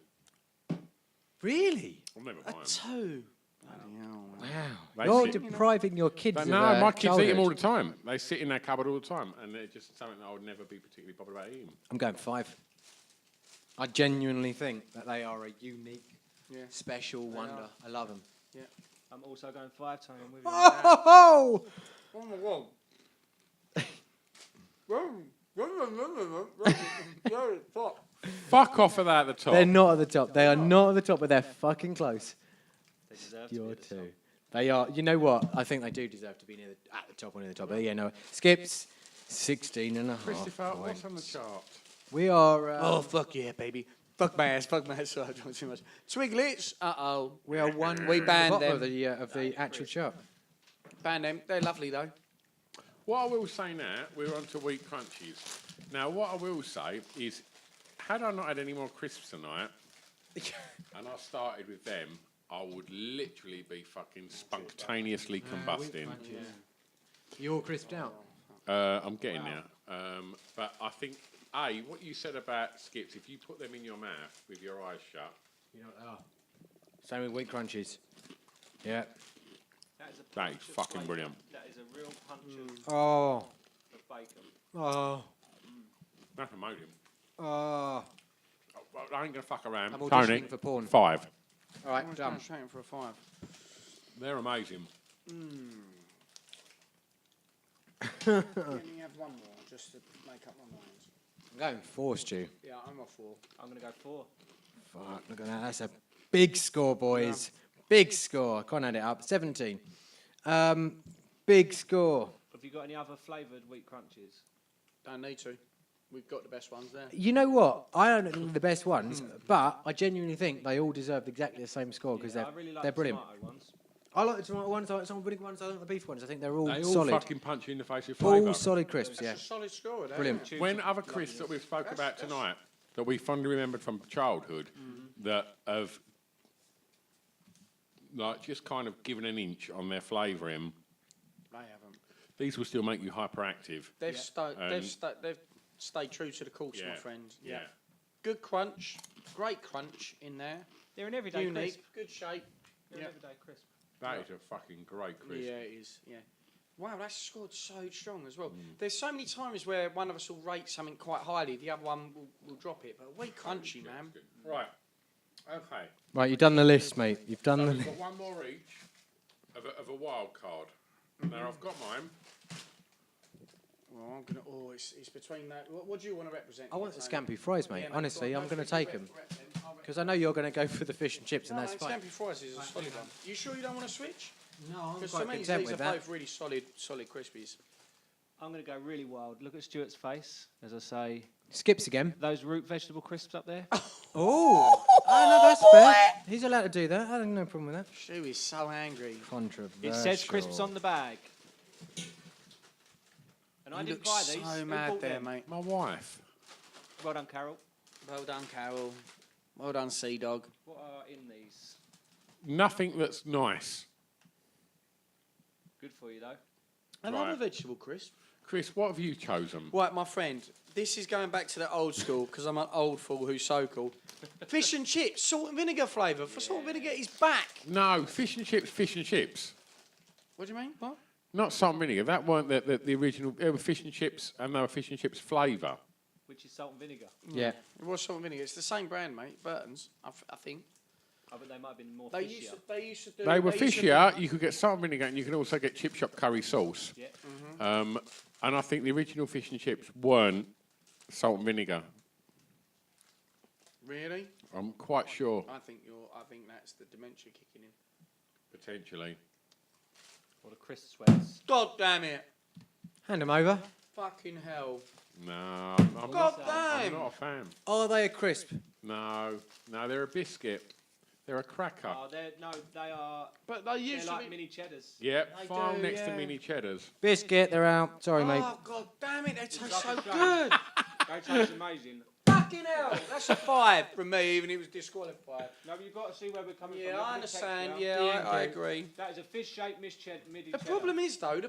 Really? I'll never A buy them. 2. Bloody hell, man. Wow. They You're sit- depriving your kids of No, my kids eat them childhood. all the time. They sit in their cupboard all the time, and they're just something that I would never be particularly bothered about eating. I'm going 5. I genuinely think that they are a unique, Yeah. special wonder. are. I love them. I'm also going 5, Tony. I'm with you on that. Oh! Oh my god. Fuck off of that at the top. They're not at the top. They are not at the top, but they're fucking close. They deserve to be You're at the top. two. They are. You know what? I think they do deserve to be at the top or near the top. But yeah, no. Skips, 16 and a half. Christopher, points. what's on the chart? We are. Oh, fuck yeah, baby. Fuck my ass, sorry, I don't too much. Twiglets, uh-oh. We are one. We banned bottom them. of the actual chart. Ban them. They're lovely, though. What I will say now, we're on to wheat crunchies. Now, what I will say is, had I not had any more crisps tonight, and I started with them, I would literally be fucking spontaneously combusting. You all crisped out. I'm getting there. But I think, what you said about skips, if you put them in your mouth with your eyes shut, You know what they are. Same with wheat crunchies. Yeah. That is a That punch is of fucking bacon. brilliant. That is a real punch Oh. of bacon. Oh. that's amazing. Oh. Well, I ain't going to fuck around. I'm auditioning Tony, for porn. 5. All right, done. Shooting for a 5. They're amazing. Let me have one more, just to make up my mind. I'm going 4, Stu. Yeah, I'm a 4. I'm going to go 4. Fuck, look at that. That's a big score, boys. Big score. Can't add it up. 17. Big score. Have you got any other flavoured wheat crunches? Don't need to. We've got the best ones there. You know what? I don't know the best ones, but I genuinely think they all deserve exactly the same score because I really like they're the brilliant. tomato ones. I like the tomato ones, I like some brilliant ones, I like the beef ones. I think they're all They all solid. fucking punch you in the face with All flavour. solid crisps, yeah. It's a solid score, there. Brilliant. When other crisps that we've spoke about tonight, that we fondly remembered from childhood, that have like just kind of given an inch on their flavouring, They haven't. these will still make you hyperactive. They've, And- they've stayed true to the course, my friend. Yeah. Good crunch. Great crunch in there. They're an everyday Unique. crisp. Good shape. They're Yeah. an everyday crisp. That is a fucking great crisp. Yeah, it is. Yeah. Wow, that's scored so strong as well. Mm. There's so many times where one of us will rate something quite highly, the other one will drop it. But way crunchy, man. Right. Okay. Right, you've done the list, mate. You've done So the we've list. got one more each of a wild card. Now I've got mine. Well, I'm gonna. Oh, it's between that. What do you want to represent? I want the Tony? scampi fries, mate. Yeah, Honestly, go I'm going to for it. take You them. rep them. I'll rep Because I know you're going to go for the fish and chips, and No, that's and fine. Scampi fries is a solid one. You sure you don't want to switch? No, I'm Because quite to me, content these are with that. both really solid crispies. I'm going to go really wild. Look at Stuart's face as I say, Skips again. those root vegetable crisps up there. Oh, no, that's fair. He's allowed to do that. I have no problem with that. Stu is so angry. Controversial. It says crisps on the bag. And I You didn't look buy these. so Who mad bought there, them? mate. My wife. Well done, Carol. Well done, Carol. Well done, Sea Dog. What are in these? Nothing that's nice. Good for you, though. Another Right. vegetable crisp. Chris, what have you chosen? Right, my friend. This is going back to the old school because I'm an old fool who's so cool. Fish and chips, salt and vinegar flavour. For salt and vinegar is back. No, fish and chips, fish and chips. What do you mean? What? Not salt and vinegar. That weren't the original. They were fish and chips, and they were fish and chips flavour. Which is salt and vinegar. Yeah. It was salt and vinegar. It's the same brand, mate. Burton's, I think. Oh, but they might have been more They fishier. used to do. They were used to do- fishier. You could get salt and vinegar, and you could also get chip shop curry sauce. Yeah. And I think the original fish and chips weren't salt and vinegar. Really? I'm quite sure, I think that's the dementia kicking in. potentially. Or the crisp sweats. God damn it! Hand them over. Fucking hell! No, I'm God not. I'm damn! not a fan. Are they a crisp? No, they're a biscuit. They're a cracker. Oh, they are. But they They're used to like be. mini cheddars. Yep, They file do, next yeah. to mini cheddars. Biscuit, they're out. Sorry, mate. Oh God damn it! They taste like so a shame. good. They taste amazing. Fucking hell! That's a 5 from me, even it was disqualified. No, but you've got to see where we're coming from. Yeah, Look at I the understand. texture. Yeah, I agree. That is a fish-shaped midi The problem is, though,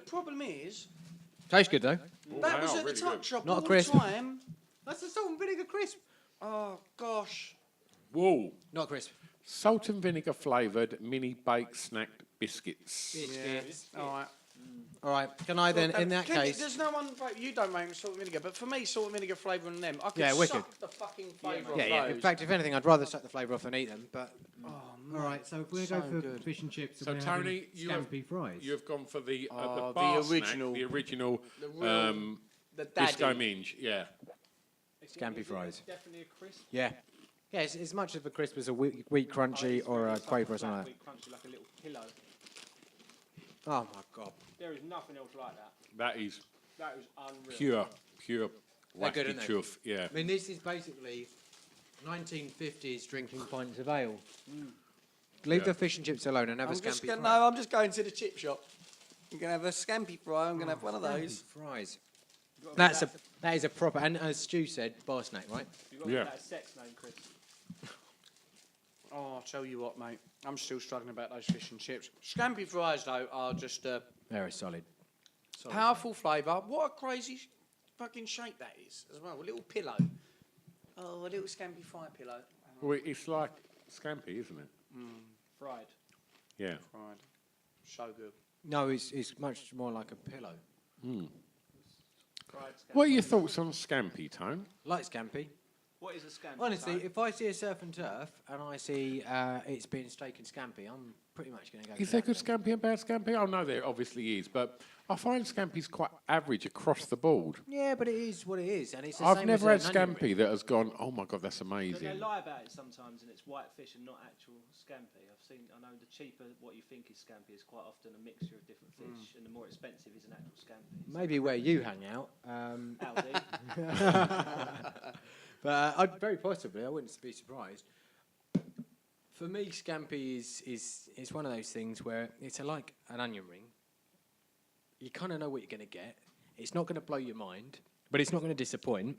Tastes good, though. Oh, that they was are at the really tuck good. shop Not a all the crisp. time. That's a salt and vinegar crisp. Oh gosh. Whoa. Not crisp. Salt and vinegar flavoured mini baked snacked biscuits. Biscuits. All right. All right. Can I then, in that case? There's no one. You don't make salt and vinegar, but for me, salt and vinegar flavour and them, I could Yeah, wicked. suck the fucking flavour Yeah, of yeah. those. In fact, if anything, I'd rather suck the flavour off than eat them. But All right, so if we're So going for good. fish and chips, So we're having Tony, you have, scampi fries. you have gone for the Oh, bar the original. snack, the original The real- um, the disco daddy. minge. Yeah. Scampi fries. Definitely a crisp. yeah, yeah, it's as much of a crisp as a wheat crunchy It's or really a like quaver or flat something like wheat crunchy, like a little pillow. that. Oh my god. There is nothing else like that. That is That is unreal. pure They're good, wacky aren't they? chuff. Yeah. I mean, this is basically 1950s drinking pints of ale. Leave Yeah. the fish and chips alone and have a I'm just scampi gonna, fry. no, I'm just going to the chip shop. I'm gonna have a scampi fry. I'm gonna have one of those. Fries. You've got to That's make that is a proper, and as Stu said, bar snack, right? You've got to Yeah. make that a sex name, Chris. Oh, I'll tell you what, mate. I'm still struggling about those fish and chips. Scampi fries, though, are just Very solid. powerful flavour. What a crazy fucking shape that is, as well. A little pillow. Oh, a little scampi fry pillow. Well, it's like scampi, isn't it? Fried. Yeah. Fried. So good. No, it's much more like a pillow. Fried scampi. What are your thoughts on scampi, Tone? Like scampi. What is a scampi? Honestly, Tone? if I see a surf and turf and I see it's been steak and scampi, I'm pretty much going to go. Is for there that good then. scampi and bad scampi? Oh no, there obviously is, but I find scampi's quite average across the board. Yeah, but it is what it is, and it's the I've same never had as an onion scampi ring. that has gone, oh my god, that's But they amazing. lie about it sometimes, and it's white fish and not actual scampi. I know the cheaper what you think is scampi is quite often a mixture of different fish, and the more expensive is an actual scampi. Maybe where you hang out. Aldi. But I'd very possibly, I wouldn't be surprised. For me, scampi is one of those things where it's like an onion ring. You kind of know what you're going to get. It's not going to blow your mind, but it's not going to disappoint.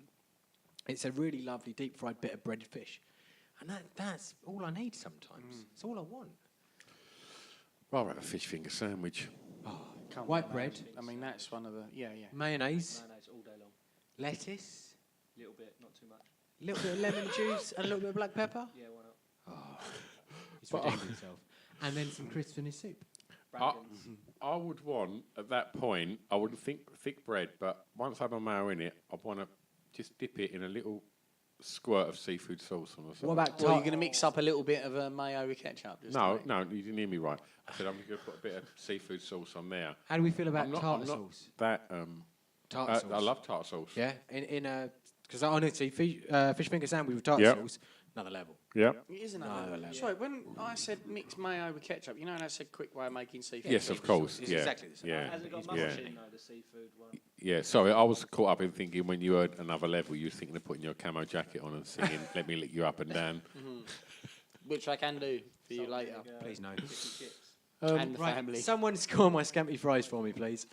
It's a really lovely deep fried bit of breaded fish, and that's all I need sometimes. It's all I want. Rather have a fish finger sandwich. Come White on, bread. mate. I mean, that's one of the. Yeah, yeah. Mayonnaise, Mayonnaise all day long. lettuce. Little bit, not too much. A little bit of lemon juice and a little bit of black pepper. Yeah, why not? He's redeemed himself. And then some crisps in his soup. Brandon's. I would want, at that point, I wouldn't think thick bread, but once I have my mayo in it, I'd want to just dip it in a little squirt of seafood sauce on the side. What about Well, you're going to mix up a little bit of mayo with ketchup. Just to No, make- no, you didn't hear me right. I said I'm going to put a bit of seafood sauce on there. How do we feel about I'm not- tartar I'm not sauce? That, Tartar sauce. I love tartar sauce. Yeah, because honestly, fish finger sandwich with tartar Yep. sauce, another level. Yeah. It is No, another. no. Sorry, when I said mix mayo with ketchup, you know that's a quick way of making seafood. Yes, of course. It's yeah. exactly the same. Yeah. Has it got Yeah. mushroom though, the seafood one? Yeah. Sorry, I was caught up in thinking when you heard another level, you were thinking of putting your camo jacket on and singing "Let Me Lick You Up and Down." Which I can do for you Salt, later. vinegar, Please no. chips. And the family. Someone score my scampi fries for me, please.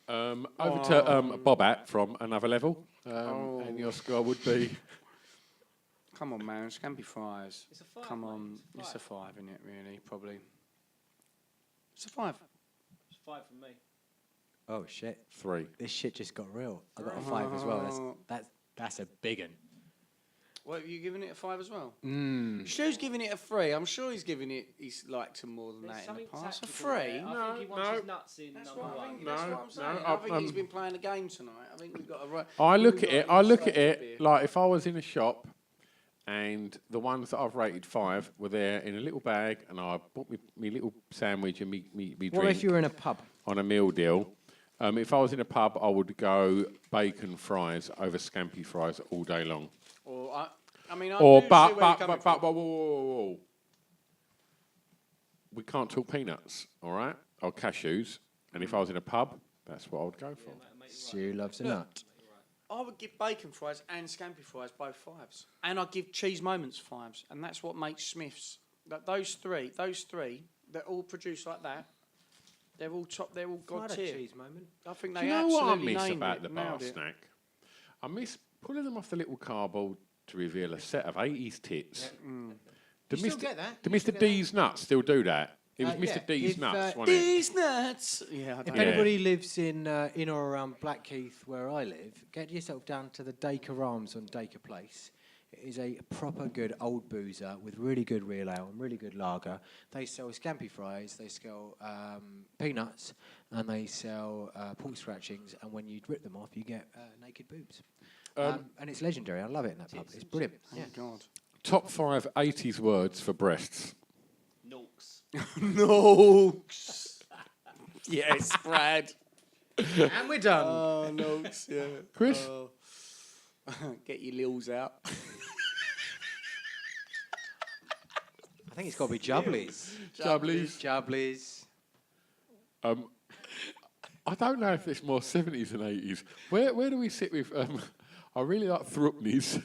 Over to Bobat from Another Level, and your score would be. Come on, man. Scampi fries. It's a 5. Come mate, on. It's It's a a 5, isn't it, really? Probably. It's a 5. It's 5 from me. Oh shit! 3. This shit just got real. I got a 5 as well. Oh. That's a big one. What, have you given it a 5 as well? Mm. Stu's giving it a 3. I'm sure he's giving it, he's liked him more than There's that in something the past. A tactical 3? there. I think he wants his nuts in That's number what I one. think. That's what I'm saying. no, I think he's um, been playing the game tonight. I think we've got a right. I look we've at it. got I an look at inside job it here. like if I was in a shop, and the ones that I've rated 5 were there in a little bag, and I bought me little sandwich and me What drink if you were in a pub? on a meal deal. If I was in a pub, I would go bacon fries over scampi fries all day long. Or I mean, I Or do see but where you're coming from. whoa, whoa, whoa. We can't talk peanuts, all right? Or cashews. And if I was in a pub, that's what I would go for. Stu loves a Look. nut. I would give bacon fries and scampi fries both 5s, and I'd give cheese moments 5s, and that's what makes Smiths. Those three that all produce like that, they're all top. They're all god tier. moment. I think Do they you know what I absolutely miss nailed about it, the bar nailed it. snack? I miss pulling them off the little cardboard to reveal a set of 80s tits. Do You still get that? Do You still Mr. get D's nuts still do that? It was yeah, Mr. D's if, nuts, wasn't it? These nuts. Yeah, I If don't Yeah. anybody lives in or around Blackheath, where I live, get yourself down to the Dacre Arms on Dacre Place. It is a proper good old boozer with really good real ale and really good lager. They sell scampi fries, they sell peanuts, and they sell pork scratchings. And when you rip them off, you get naked boobs. And it's legendary. I love it in that pub. It's brilliant. Yeah. God. Top 5 80s words for breasts. Norks. Nooks. Yes, Brad. And we're done. Oh, Nooks. Yeah. Chris? Oh. Get your lils out. I think it's got to be Jubblies. Jubblies. Jubblies. I don't know if it's more 70s and 80s. Where do we sit with... I really like Thrupneys.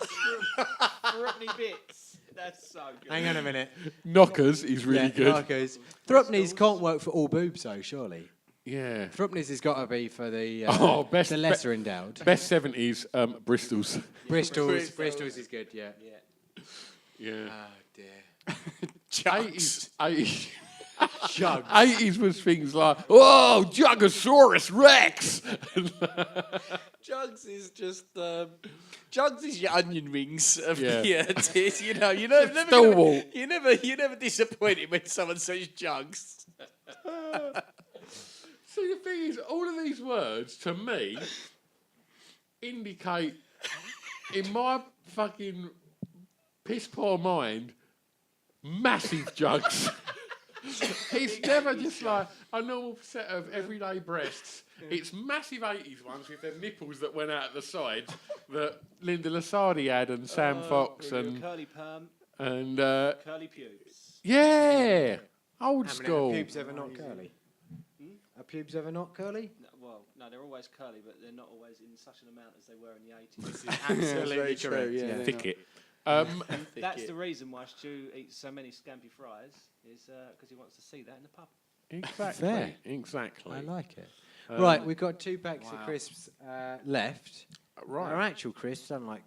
Thrupney bits. That's so good. Hang on a minute. Knockers is really good. Marcos. Thrupneys can't work for all boobs, though, surely. Yeah. Thrupneys has got to be for the best- the lesser endowed. Best 70s, Bristols. Bristol's. Bristol's is good, yeah. Yeah. Yeah. Oh, dear. 80s. 80s. Jug. 80s was things like, oh, Jugosaurus Rex. Jugs is just Jugs is your onion rings of Yeah. it is, you know. You're never Stalwart. you're never disappointed when someone says Jugs. See, the thing is, all of these words, to me, indicate, in my fucking piss-poor mind, massive jugs. It's never just like a normal set of everyday breasts. It's massive 80s ones with their nipples that went out at the sides that Linda Lasardi had and Sam Fox and Curly perm, curly pubes. yeah, old Are school. pubes ever not curly? Are pubes ever not curly? No, well, no, they're always curly, but they're not always in such an amount as they were in the 80s. Absolutely true, correct. yeah. Thicket. That's the reason why Stu eats so many scampi fries, is because he wants to see that in the pub. Exactly. Fair. Exactly. I like it. Right, we've got 2 packs of crisps left. Right. They're actual crisps, unlike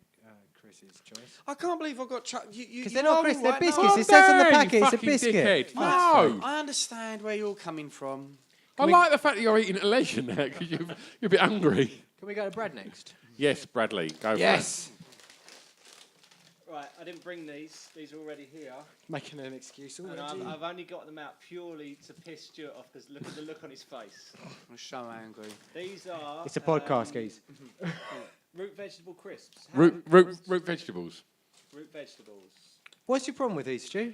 Chris's choice. I can't believe I got chucked. Because they're not crisps, they're right biscuits. now. It says on the Dang, packet it's a fucking biscuit. dickhead. No. I understand where you're coming from. I like the fact that you're eating at leisure now because you're a bit hungry. Can we go to Brad next? Yes, Bradley, go Yes. Right, I didn't bring these. These are already here. Making an excuse And already. I've only got them out purely to piss Stuart off because look at the look on his face. I'm so angry. These are. It's a podcast, guys. Root vegetable crisps. Root vegetables. Root vegetables. What's your problem with these, Stu?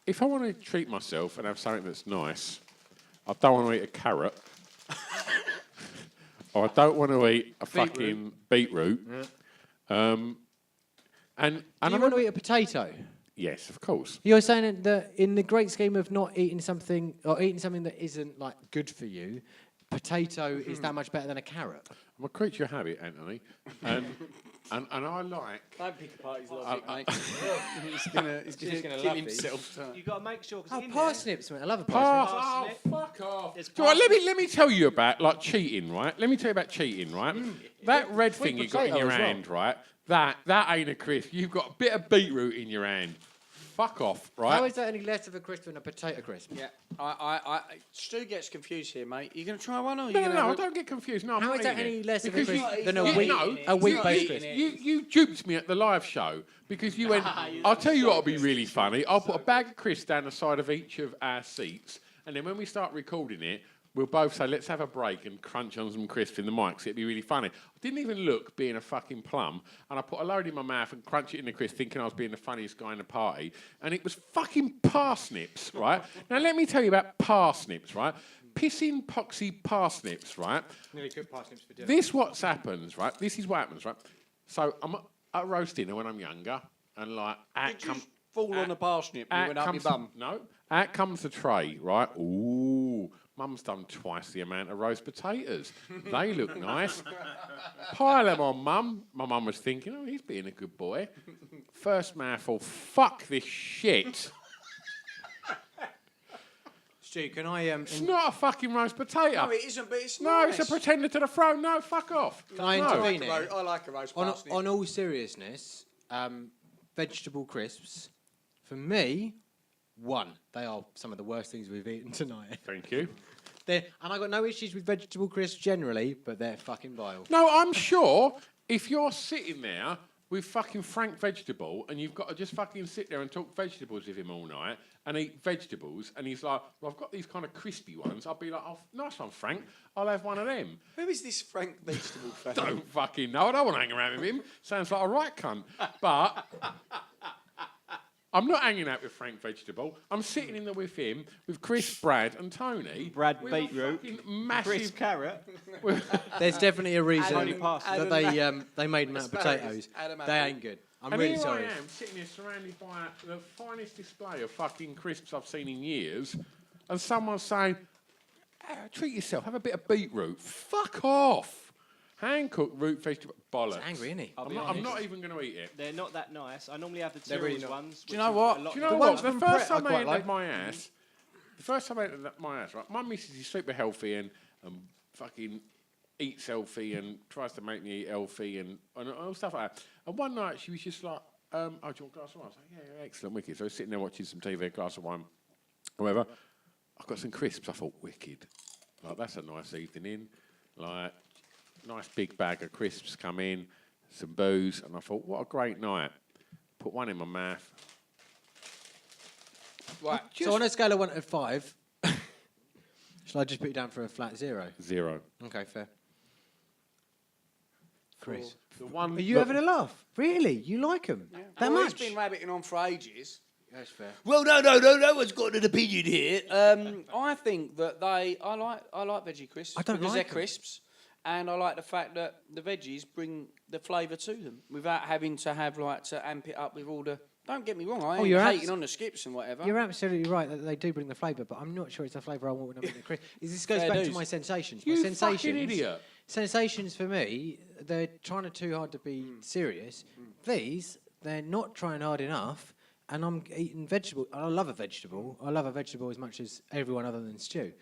If I want to treat myself and have something that's nice, I don't want to eat a carrot. Or I don't want to eat a fucking beetroot. And Do you want to eat a potato? yes, of course. You're saying that in the great scheme of not eating something or eating something that isn't like good for you, potato is that much better than a carrot. I'm a creature of habit, Anthony, and I like. Don't pick apart his logic, mate. he's just gonna love kill these. himself. You got to make sure because Oh, parsnips, mate. I love a parsnip. Oh, fuck off! There's So, right, let me tell you about like cheating, right? Let me tell you about cheating, right? That red Sweet thing you got in potato your as well. hand, right? That ain't a crisp. You've got a bit of beetroot in your hand. Fuck off, right? How is that any less of a crisp than a potato crisp? Yeah, Stu gets confused here, mate. You gonna try one or you No, gonna? no, have a- don't get confused. No, I'm How not is that eating any it. less of a Because crisp you- than you a wheat know, a wheat-based you- crisp? You duped me at the live show because you went. I'll tell you what'll be really funny. I'll put a bag of crisps down the side of each of our seats, and then when we start recording it, we'll both say, "Let's have a break and crunch on some crisps in the mics." It'd be really funny. I didn't even look, being a fucking plum, and I put a load in my mouth and crunch it in the crisp, thinking I was being the funniest guy in the party, and it was fucking parsnips, right? Now let me tell you about parsnips, right? Pissing poxy parsnips, right? Nearly cooked parsnips for dinner. This happens, right? This is what happens, right? So I'm at roast dinner when I'm younger, and like out Did you come fall on a parsnip and it went up your bum? no, out comes the tray, right? Ooh, Mum's done twice the amount of roast potatoes. They look nice. Pile them on, Mum. My mum was thinking, oh, he's being a good boy. First mouthful, fuck this shit. Stu, can I It's not a fucking roast potato. No, it isn't, but it's No, nice. it's a pretender to the throne. No, fuck off. Can I No. intervene here? I like a roast On, parsnip. on all seriousness, vegetable crisps, for me, one, they are some of the worst things we've eaten tonight. Thank you. And I got no issues with vegetable crisps generally, but they're fucking vile. No, I'm sure if you're sitting there with fucking Frank Vegetable and you've got to just fucking sit there and talk vegetables with him all night and eat vegetables, and he's like, well, I've got these kind of crispy ones, I'll be like, oh, nice one, Frank. I'll have one of them. Who is this Frank Vegetable fan? Don't fucking know. I don't want to hang around with him. Sounds like a right cunt. But I'm not hanging out with Frank Vegetable. I'm sitting in there with him, with Chris, Brad, and Tony. Brad with a Beetroot. fucking Crisp massive. carrot. There's definitely a reason Only parsnip. that they made them out of Asparagus. potatoes. Adam They apple. ain't good. I'm And really here sorry. I am, sitting here surrounded by the finest display of fucking crisps I've seen in years, and someone's saying, treat yourself, have a bit of beetroot. Fuck off. Hand-cooked root vegetable. Bollocks. He's angry, isn't he? I'm not even going to eat it. They're not that nice. I normally have the They're really Tyrrell's not. ones. Do you which know is what? a lot Do you know The what? ones The from first Pret I time I quite ate like. my ass, my ass, right? My missus is super healthy and fucking eats healthy and tries to make me eat healthy and all stuff like that. And one night she was just like, oh, do you want a glass of wine? I was like, yeah, excellent, wicked. So I was sitting there watching some TV, a glass of wine, whatever. I got some crisps. I thought, wicked. Like, that's a nice evening in. Like, nice big bag of crisps come in, some booze, and I thought, what a great night. Put one in my mouth. Right. So on a scale of 1 to 5, shall I just put you down for a flat 0? 0. Okay, fair. Chris. The one Are you that- having a laugh? Really? You like them? That Well, much? He's been rabbiting on for ages. That's fair. Well, no one's got an opinion here. I think that I like veggie crisps. I don't because like they're 'em. crisps, and I like the fact that the veggies bring the flavour to them without having to have to amp it up with all the. Don't get me wrong, I ain't you're hating abs- on the skips and whatever. You're absolutely right that they do bring the flavour, but I'm not sure it's the flavour I want when I'm eating a crisp. This goes Fair back to dues. my sensations. You My sensations, fucking idiot. Sensations for me, they're trying too hard to be serious. These, they're not trying hard enough, and I'm eating vegetable. I love a vegetable. I love a vegetable as much as everyone other than Stu.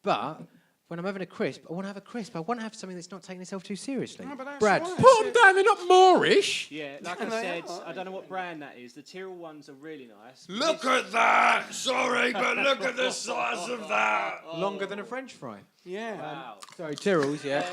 But when I'm having a crisp, I want to have a crisp. I want to have something that's not taking itself too seriously. No, but that's Brad, right. Put them down, they're not Moorish. Yeah, like I They said, are, I don't know what brand that is. The Tyrrell ones are really nice. Look at that! Sorry, but look at the size of that! longer than a French fry. Yeah. Wow. Sorry, Tyrrell's, yeah.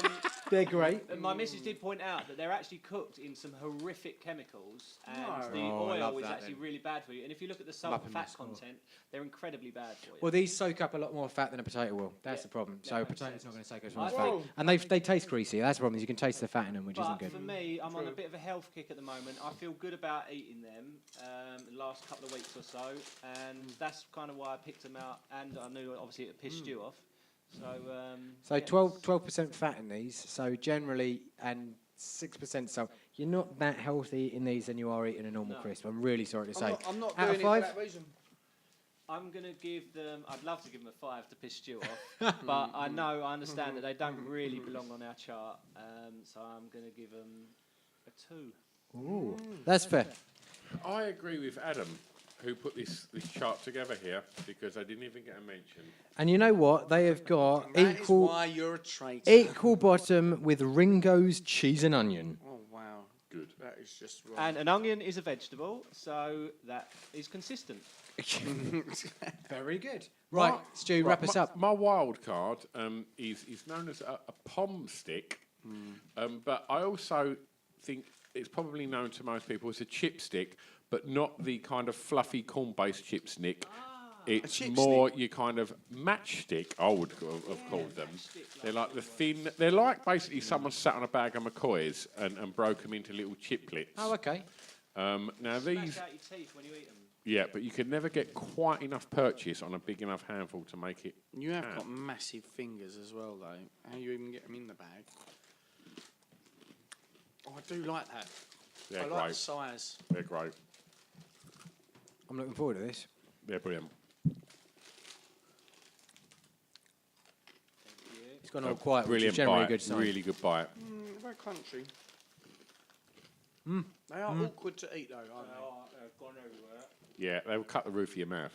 They're great. And my missus did point out that they're actually cooked in some horrific chemicals, and the Oh, I love oil is that actually then. really bad for you. And if you look at the salt and Muppet fat mess, oh. content, they're incredibly bad for you. Well, these soak up a lot more fat than a potato will. That's Yeah, the problem. that So a makes potato's sense. not going to soak up as I much fat. think- And they taste greasy. That's the problem. Is you can taste the fat in them, which isn't But good. for me, I'm on a bit of a health kick at the moment. I feel good about eating them the last couple of weeks or so, and that's kind of why I picked them out. And I knew obviously it pissed you off. So So 12% fat in these. So generally, and 6% salt. You're not that healthy in these than you are eating a normal No. crisp. I'm really sorry to say. I'm not Out of doing it 5? for that reason. I'm gonna give them. I'd love to give them a 5 to piss you off, but I understand that they don't really belong on our chart. So I'm gonna give them a 2. Ooh, that's fair. I agree with Adam, who put this chart together here, because I didn't even get a mention. And you know what? They have got That is equal why you're a traitor. equal bottom with Ringo's cheese and onion. Oh wow. Good. That is just wrong. And an onion is a vegetable, so that is consistent. Very good. Right, Stu, wrap us up. My wild card is known as a pom stick, but I also think it's probably known to most people as a chipstick, but not the kind of fluffy corn-based chipstick. It's chipstick. more your kind of matchstick, I would have called them. They're like the thin. They're like basically someone sat on a bag of McCoys and broke them into little chiplets. Oh, okay. Now Smash these, out your teeth when you eat them. yeah, but you can never get quite enough purchase on a big enough handful to make it. You have Ah. got massive fingers as well, though. How you even get them in the bag? Oh, I do like that. They're I like the great. size. They're great. I'm looking forward to this. They're brilliant. It's gone all quiet, which is Brilliant generally bite. a good sign. Really good bite. Very crunchy. They are awkward to eat, though, aren't they? They've gone everywhere. Yeah, they will cut the roof of your mouth.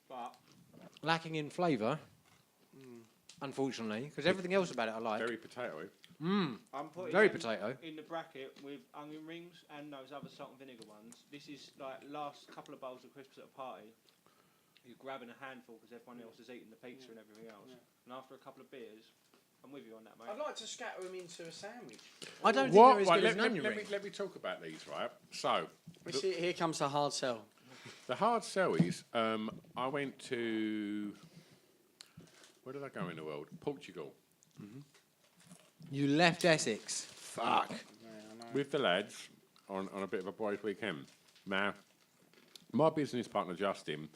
But Lacking in flavour, unfortunately, because everything else about it I like. Very potatoey. I'm putting Very them potato. in the bracket with onion rings and those other salt and vinegar ones. This is like last couple of bowls of crisps at a party. You're grabbing a handful because everyone else is eating the pizza and everything else. And after a couple of beers, I'm with you on that, mate. I'd like to scatter them into a sandwich. I don't think What? they're as Right, good as let, an onion let me, ring. let me talk about these, right? So, Here comes the hard sell. the hard sell is I went to. Where did I go in the world? Portugal. You left Essex. Fuck. With the lads on a bit of a boys' weekend. Now, my business partner Justin,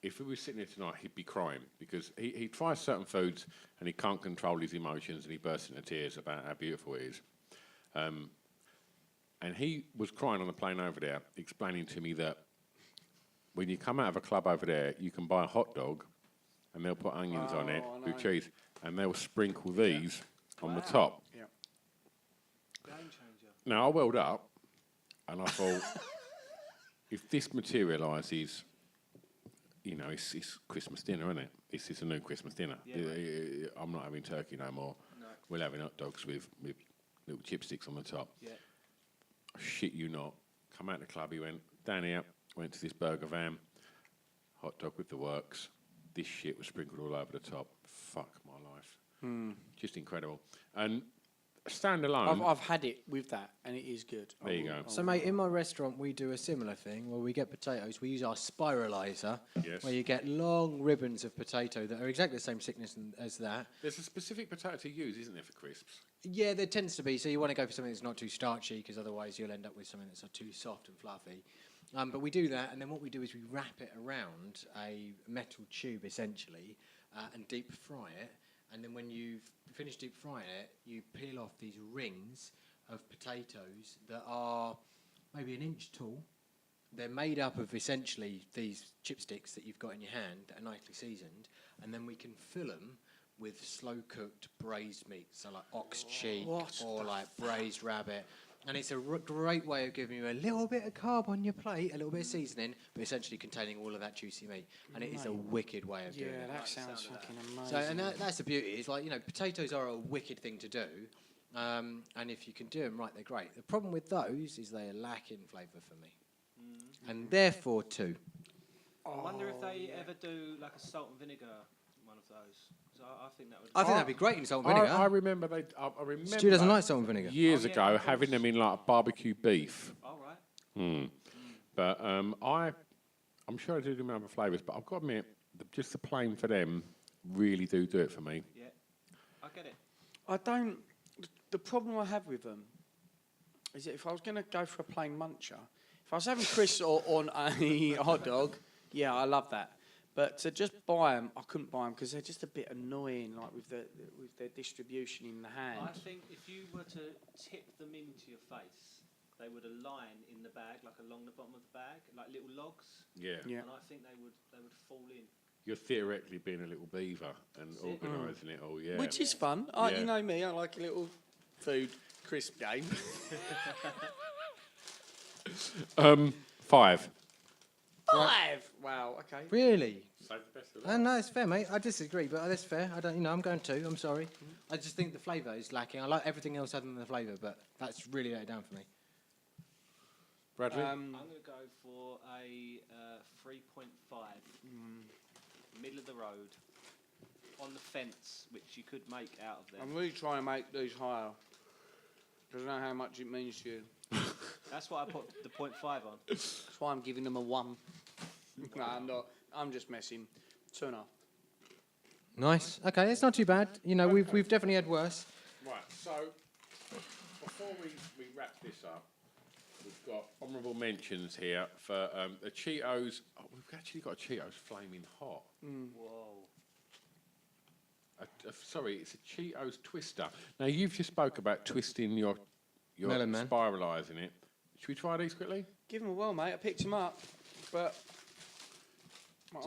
if he was sitting here tonight, he'd be crying because he tries certain foods and he can't control his emotions and he bursts into tears about how beautiful it is. And he was crying on the plane over there, explaining to me that when you come out of a club over there, you can buy a hot dog and they'll put onions on it I with know. cheese and they'll sprinkle these on the top. Yeah. Game changer. Now I welled up, and I thought, if this materialises, you know, it's Christmas dinner, isn't it? It's a new Christmas dinner. Yeah, I'm not having turkey no more. No. We're having hot dogs with little chipsticks on the top. Yeah. Shit you not. Come out the club, he went, down here, went to this burger van, hot dog with the works. This shit was sprinkled all over the top. Fuck my life. Just incredible. And standalone, I've had it with that, and it is good. There you go. So, mate, in my restaurant, we do a similar thing where we get potatoes. We use our spiralizer, Yes. where you get long ribbons of potato that are exactly the same thickness as that. there's a specific potato to use, isn't there, for crisps? Yeah, there tends to be. So you want to go for something that's not too starchy, because otherwise you'll end up with something that's too soft and fluffy. But we do that, and then what we do is we wrap it around a metal tube, essentially, and deep fry it. And then when you've finished deep frying it, you peel off these rings of potatoes that are maybe an inch tall. They're made up of essentially these chipsticks that you've got in your hand that are nicely seasoned, and then we can fill them with slow-cooked braised meat, so like ox cheek or like braised rabbit. And it's a great way of giving you a little bit of carb on your plate, a little bit of seasoning, but essentially containing all of that juicy meat. And it is a wicked way of doing Yeah, it. that sounds fucking amazing. So, and that's the beauty. It's like, you know, potatoes are a wicked thing to do. And if you can do them right, they're great. The problem with those is they lack in flavour for me. And therefore, 2. I wonder if they ever do like a salt and vinegar one of those. So I think that would. I think that'd be great in salt and vinegar. I remember they. I remember. Stu doesn't like salt and vinegar. Years Oh, yeah, ago of having course. them in like barbecue beef. All right. But I'm sure I do remember flavours, but I've got to admit, just the plain for them really do it for me. Yeah. I get it. I don't. The problem I have with them is that if I was going to go for a plain muncher, if I was having crisps on a hot dog, yeah, I love that. But to just buy them, I couldn't buy them because they're just a bit annoying, like with their distribution in the hand. I think if you were to tip them into your face, they would align in the bag, like along the bottom of the bag, like little logs. Yeah. Yeah. And I think they would fall in. You're theoretically being a little beaver and organising it all, yeah. Which is fun. Yeah. You know me, I like a little food crisp game. 5. 5! Wow, okay. Really? Save the best of No, it's fair, mate. I disagree, but that's fair. I don't, I'm going 2. I'm sorry. I just think the flavour is lacking. I like everything else other than the flavour, but that's really let it down for me. Bradley? I'm going to go for a 3.5. Middle of the road. On the fence, which you could make out of them. I'm really trying to make these higher because I know how much it means to you. That's why I put the 0.5 on. That's why I'm giving them a 1. No, I'm not. I'm just messing. 2.5. Nice. Okay, it's not too bad. You know, we've definitely had worse. Right, so before we wrap this up, we've got honourable mentions here for the Cheetos. Oh, we've actually got a Cheetos Flaming Hot. Whoa. Sorry, it's a Cheetos Twister. Now, you've just spoke about twisting your Melon Man. spiralising it. Should we try these quickly? Give them a whirl, mate. I picked them up, but Time.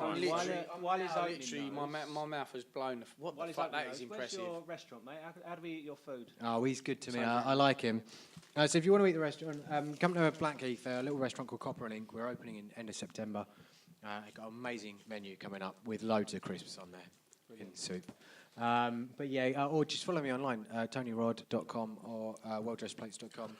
While he's opening literally those- my mouth has blown. What While the he's fuck? opening That is those, impressive. Where's your restaurant, mate? How do we eat your food? Oh, he's good to me. I like him. So if you want to eat the restaurant, come to Blackheath, a little restaurant called Copper and Ink. We're opening in end of September. Got an amazing menu coming up with loads of crisps on there in soup. But yeah, or just follow me online, tonyrod.com or welldressedplates.com.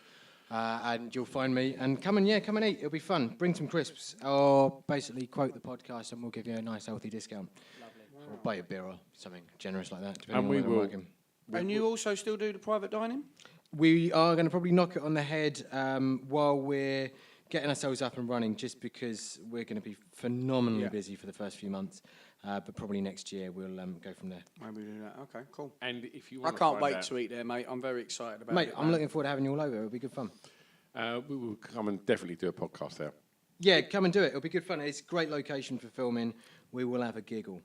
And you'll find me. And come and eat. It'll be fun. Bring some crisps, or basically quote the podcast, and we'll give you a nice healthy discount. Lovely. Or buy a beer or something generous like that. And depending we on where we're will- working. And you also still do the private dining? We are going to probably knock it on the head while we're getting ourselves up and running, just because we're going to be phenomenally Yeah. busy for the first few months. But probably next year we'll go from there. Maybe do that. Okay, cool. And if you I want can't wait to eat there, mate. I'm very excited about Mate, it. I'm looking forward to having you all over. It'll be good fun. we will come and definitely do a podcast there. Yeah, come and do it. It'll be good fun. It's a great location for filming. We will have a giggle.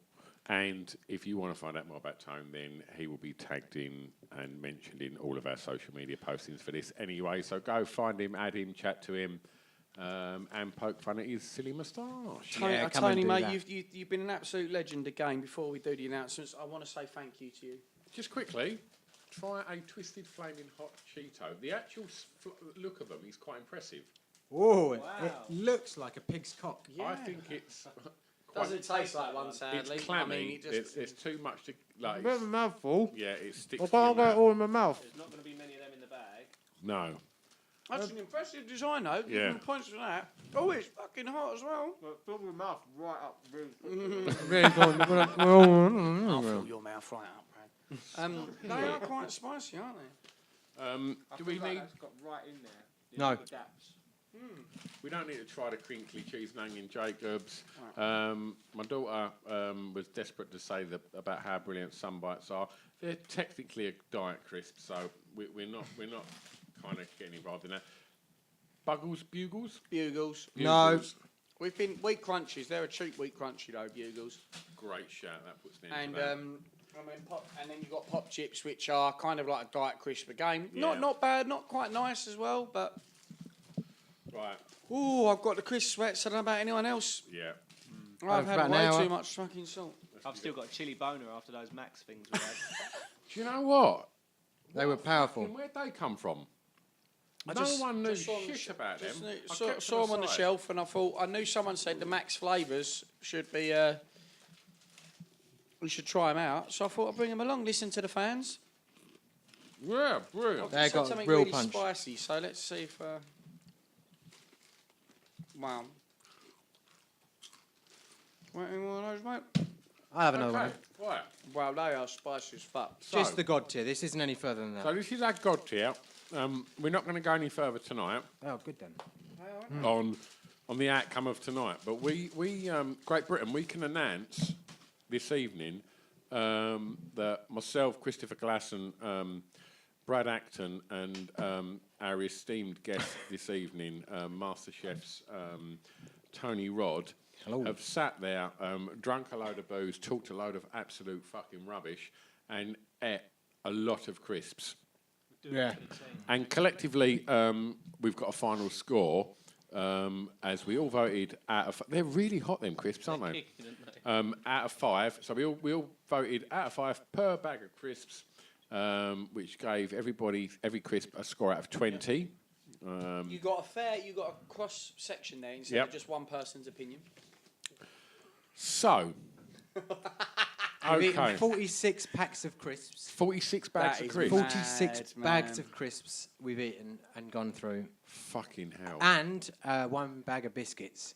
And if you want to find out more about Tone, then he will be tagged in and mentioned in all of our social media postings for this anyway. So go find him, add him, chat to him, and poke fun at his silly moustache. Tony, Yeah, come and Tony do mate, that. you've been an absolute legend again. Before we do the announcements, I want to say thank you to you. Just quickly, try a twisted flaming hot Cheeto. The actual look of them is quite impressive. Oh, Wow. it looks like a pig's cock. I think it's Doesn't taste like one, sadly. it's clammy. I mean, it just, it's too much to like. A bit of a mouthful. Yeah, it sticks. I to your can't get it mouth. all in my mouth. There's not going to be many of them in the bag. No. that's an impressive design, though. Give Yeah. them points for that. Oh, it's fucking hot as well. Fill your mouth right up. I'll fill your mouth right up, man. They are quite spicy, aren't they? Do we need? That's got right in there. No. The gaps. We don't need to try the crinkly cheese and onion Jacobs. My daughter was desperate to say about how brilliant Sunbites are. They're technically a diet crisp, so we're not kind of getting involved in that. Bugles, Bugles, Bugles. No. We've been wheat crunchies. They're a cheap wheat crunchy though, Bugles. great shout. That puts me into And that. and then you've got pop chips, which are kind of like a diet crisp again. Yeah. Not bad, not quite nice as well, but Right, ooh, I've got the crisp sweats. I don't know about anyone else. yeah. I've for had about an way hour. too much fucking salt. I've still got a chili boner after those Max things we had. Do you know what? They were powerful. Where'd they come from? I No one knew saw them shit about them. just I saw kept them on the aside. shelf, and I thought I knew someone said the Max flavors should be. We should try them out, so I thought I'd bring them along. Listen to the fans. Yeah, brilliant. They Said got something real really punch. spicy, so let's see if. Wow. Want any more of those, mate? I'll have another one. Right. Wow, they are spicy as fuck. Just the God tier. This isn't any further than that. So this is our God tier. We're not going to go any further tonight Oh, good then. on the outcome of tonight. But we Great Britain, we can announce this evening that myself, Christopher Glasson, Brad Acton, and our esteemed guest this evening, MasterChef's Tony Rod, Hello. have sat there, drunk a load of booze, talked a load of absolute fucking rubbish, and ate a lot of crisps. Yeah. And collectively, we've got a final score, as we all voted out of... They're really hot, them crisps, aren't they? Out of 5. So we all voted out of 5 per bag of crisps, which gave every crisp a score out of 20. You got a cross section there instead Yep. of just one person's opinion. So, We've eaten okay, 46 packs of crisps. 46 bags That of is crisps. mad. 46 man. bags of crisps we've eaten and gone through. Fucking hell. And 1 bag of biscuits.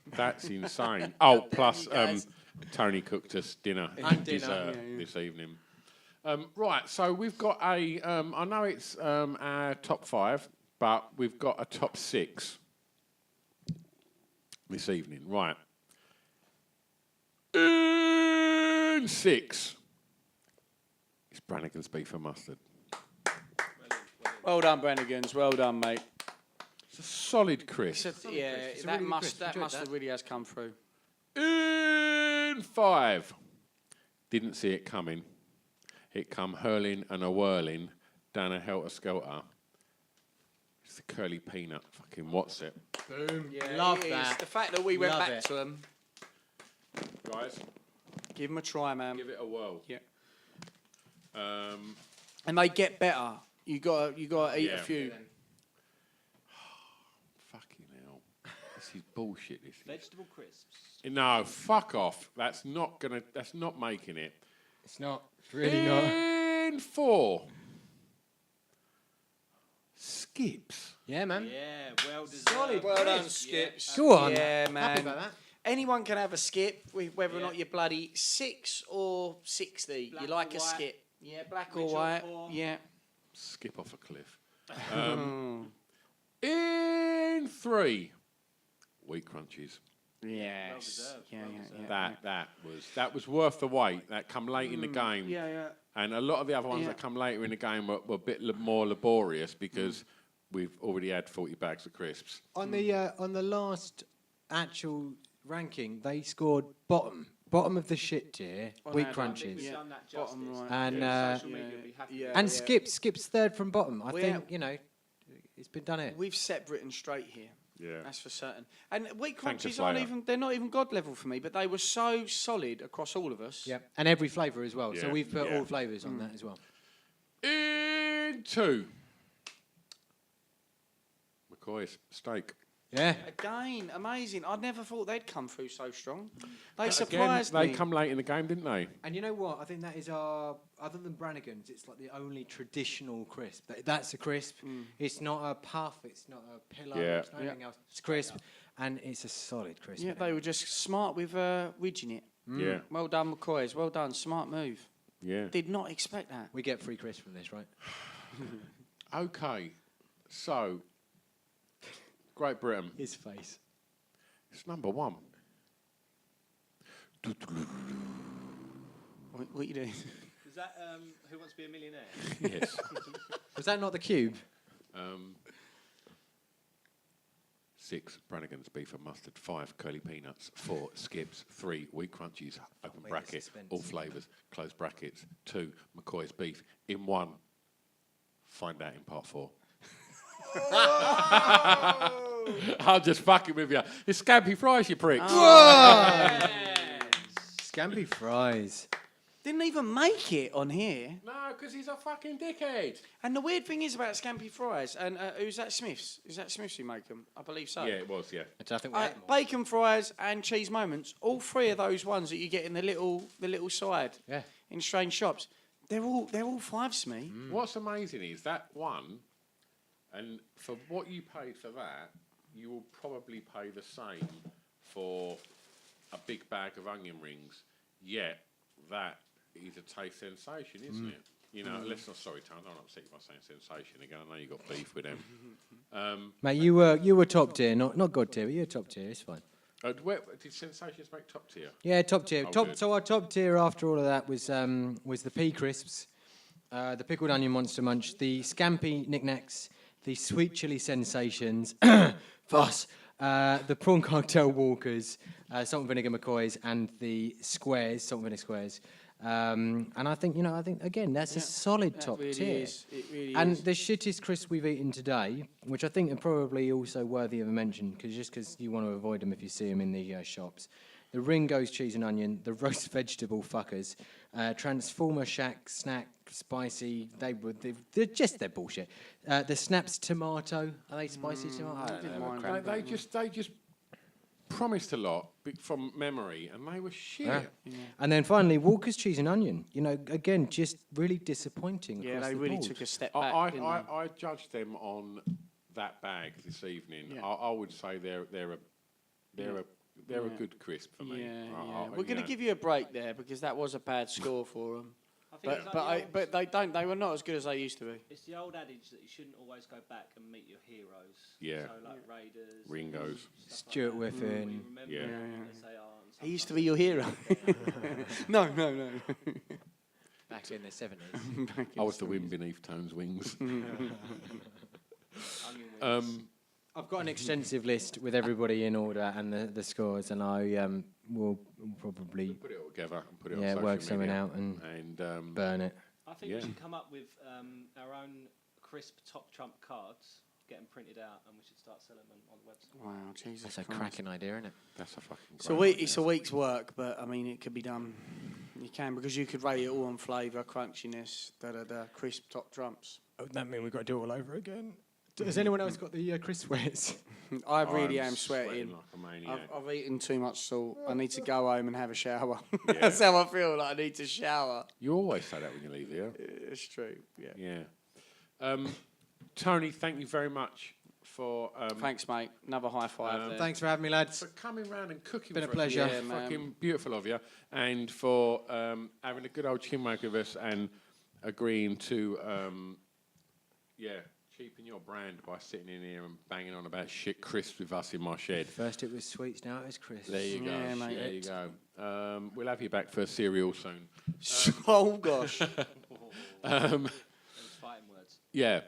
That's insane. Oh, plus you guys. Tony cooked us dinner And and dinner. dessert this evening. Right, so we've got a... I know it's our top 5, but we've got a top 6 this evening. Right. In 6. It's Brannigan's beef and mustard. Well done, Brannigans. Well done, mate. It's a solid crisp. Yeah, It's a that really good must crisp. that Enjoyed mustard that. really has come through. In 5. Didn't see it coming. It come hurling and a whirling down a helter-skelter. It's the curly peanut. Fucking what's it? Boom. Yeah, Love it is. that. The fact that we went Love back it. to them, Guys, give them a try, man. give it a whirl. Yeah. Um, And they get better. You got to eat a Yeah. few. fucking hell. This is bullshit, this is. Vegetable crisps. No, fuck off. That's not making it. It's not. It's really not. In 4. Skips. Yeah, man. Yeah, well deserved. Solid. Well done, crisp. Skips. Go on. Yeah, Happy man. about that. Anyone can have a skip, whether or Yeah. not you're bloody 6 or 60. Black you like or a white. skip. Yeah, black Rich or or white. poor. Yeah. Skip off a cliff. In 3. Wheat crunchies. Yes. Well deserved, Yeah, well yeah, deserved. yeah. That was worth the wait. That come late in the game. Yeah, yeah. And a lot of the other ones Yeah. that come later in the game were a bit more laborious because we've already had 40 bags of crisps. On the last actual ranking, they scored bottom of the shit tier. On Wheat our- I think crunches. we've done that justice. Bottom right. And Social media will be happy. yeah. and skips third from bottom. I Well, think it's been done here. We've set Britain straight here. Yeah. That's for certain. And wheat Thank you, crunchies aren't Slayer. they're not even God level for me, but they were so solid across all of us. Yeah, and every flavour as well. So Yeah, we've put yeah. all flavours on that as well. In 2. McCoy's steak. Yeah. Again, amazing. I never thought they'd come through so strong. They Again, surprised they me. come late in the game, didn't they? And you know what? I think that is other than Brannigan's, it's like the only traditional crisp. That's a crisp. It's not a puff. It's not a pillow. Yeah. It's not anything else. It's crisp, and it's a solid crisp. Yeah, isn't they it? were just smart with ridging it. Yeah. Well done, McCoys. Well done. Smart move. Yeah. Did not expect that. We get free crisp from this, right? Okay. So, Great Britain. His face. It's number 1. What are you doing? Is that Who Wants to Be a Millionaire? Yes. Was that not the cube? 6, Brannigan's beef and mustard. 5, curly peanuts. 4, skips. 3, wheat crunchies. Open wait, bracket. suspense. All flavours. Close brackets. 2, McCoy's beef. In 1. Find out in part 4. I'm just fucking with you. It's Scampi Fries, you pricks. Scampi fries. Didn't even make it on here. No, because he's a fucking dickhead. And the weird thing is about Scampi Fries, and who's that, Smiths? Is that Smiths who make them? I believe so. Yeah, it was, yeah. I think we ate more. Bacon fries and cheese moments, all 3 of those ones that you get in the little side Yeah. in strange shops, they're all 5s to me. What's amazing is that one, and for what you paid for that, you will probably pay the same for a big bag of onion rings yet that is a taste sensation, isn't it? You know, let's not. Sorry, Tony, I'm upset if I say sensation again. I know you got beef with them. Mate, you were top tier, not god tier, but you were top tier. It's fine. Did sensations make top tier? Yeah, top tier. Oh, good. So our top tier after all of that was the pea crisps, the pickled onion monster munch, the scampi knickknacks, the sweet chili sensations, fuss, the prawn cocktail walkers, salt and vinegar McCoys, and the squares, salt and vinegar squares. And I think again that's a solid That top really tier. is. It really And is. the shittest crisps we've eaten today, which I think are probably also worthy of a mention, because you want to avoid them if you see them in the shops. The Ringo's cheese and onion, the roast vegetable fuckers, Transformer Shack snack spicy. They're bullshit. The Snaps tomato, are they spicy tomato? I don't didn't know. mind Crap. They just promised a lot from memory, and they were shit. Yeah. And then finally, Walker's cheese and onion. You know, again, just really disappointing. Yeah, across they the really board. took a step back. I didn't they? I judged them on that bag this evening. Yeah. I would say they're a good crisp for me. Yeah, I- We're going to give you a break there because that was a bad score for them. I think it's like But they were not as good as they used to be. it's the old adage that you shouldn't always go back and meet your heroes. Yeah. So like Raiders, Ringos. stuff like Stuart that. Whiffen. We remember Yeah. them as they are. And He used to sometimes be your hero. No. Back in the 70s. I was the wind beneath Tone's wings. onion wings. I've got an extensive list with everybody in order and the scores, and I will probably Put it all together and put it on social work something media. out and And burn it. I think yeah. we should come up with our own crisp top trump cards, get them printed out, and we should start selling them on the website. Wow, Jesus That's a Christ. cracking idea, isn't it? that's a fucking. It's a week. It's a week's work, but I mean, it could be done. You can because you could rate it all on flavour, crunchiness, crisp top trumps. Oh, that mean we've got to do it all over again? Has anyone else got the crisp sweats? I really am sweating. like a maniac. I've eaten too much salt. I need to go home and have a shower. Yeah. That's how I feel. Like I need to shower. You always say that when you leave here. It's true. Yeah. Yeah. Tony, thank you very much for Thanks, mate. Another high five. there. Thanks for having me, lads. for coming round and cooking. Been a for us. pleasure. Yeah, man. Fucking beautiful of you, and for having a good old chinwag with us and agreeing to cheapen your brand by sitting in here and banging on about shit crisps with us in my shed. First it was sweets, now it's crisps. There you go. Yeah, mate. There you go. We'll have you back for cereal soon. Oh gosh. Those fighting words. Yeah.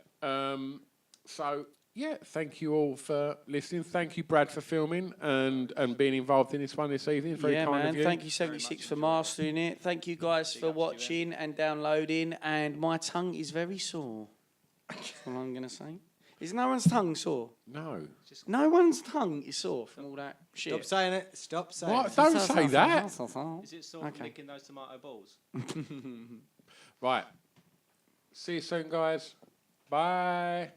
Thank you all for listening. Thank you, Brad, for filming and being involved in this one this evening. Very Yeah, kind man. of you. Thank you, 76, for mastering it. Thank you guys for watching and downloading. And my tongue is very sore. That's all I'm going to say. Is no one's tongue sore? No. No one's tongue is sore from all that shit. Stop saying it. Stop saying What? it. Don't say that. Is it sort of Okay. licking those tomato balls? Right. See you soon, guys. Bye.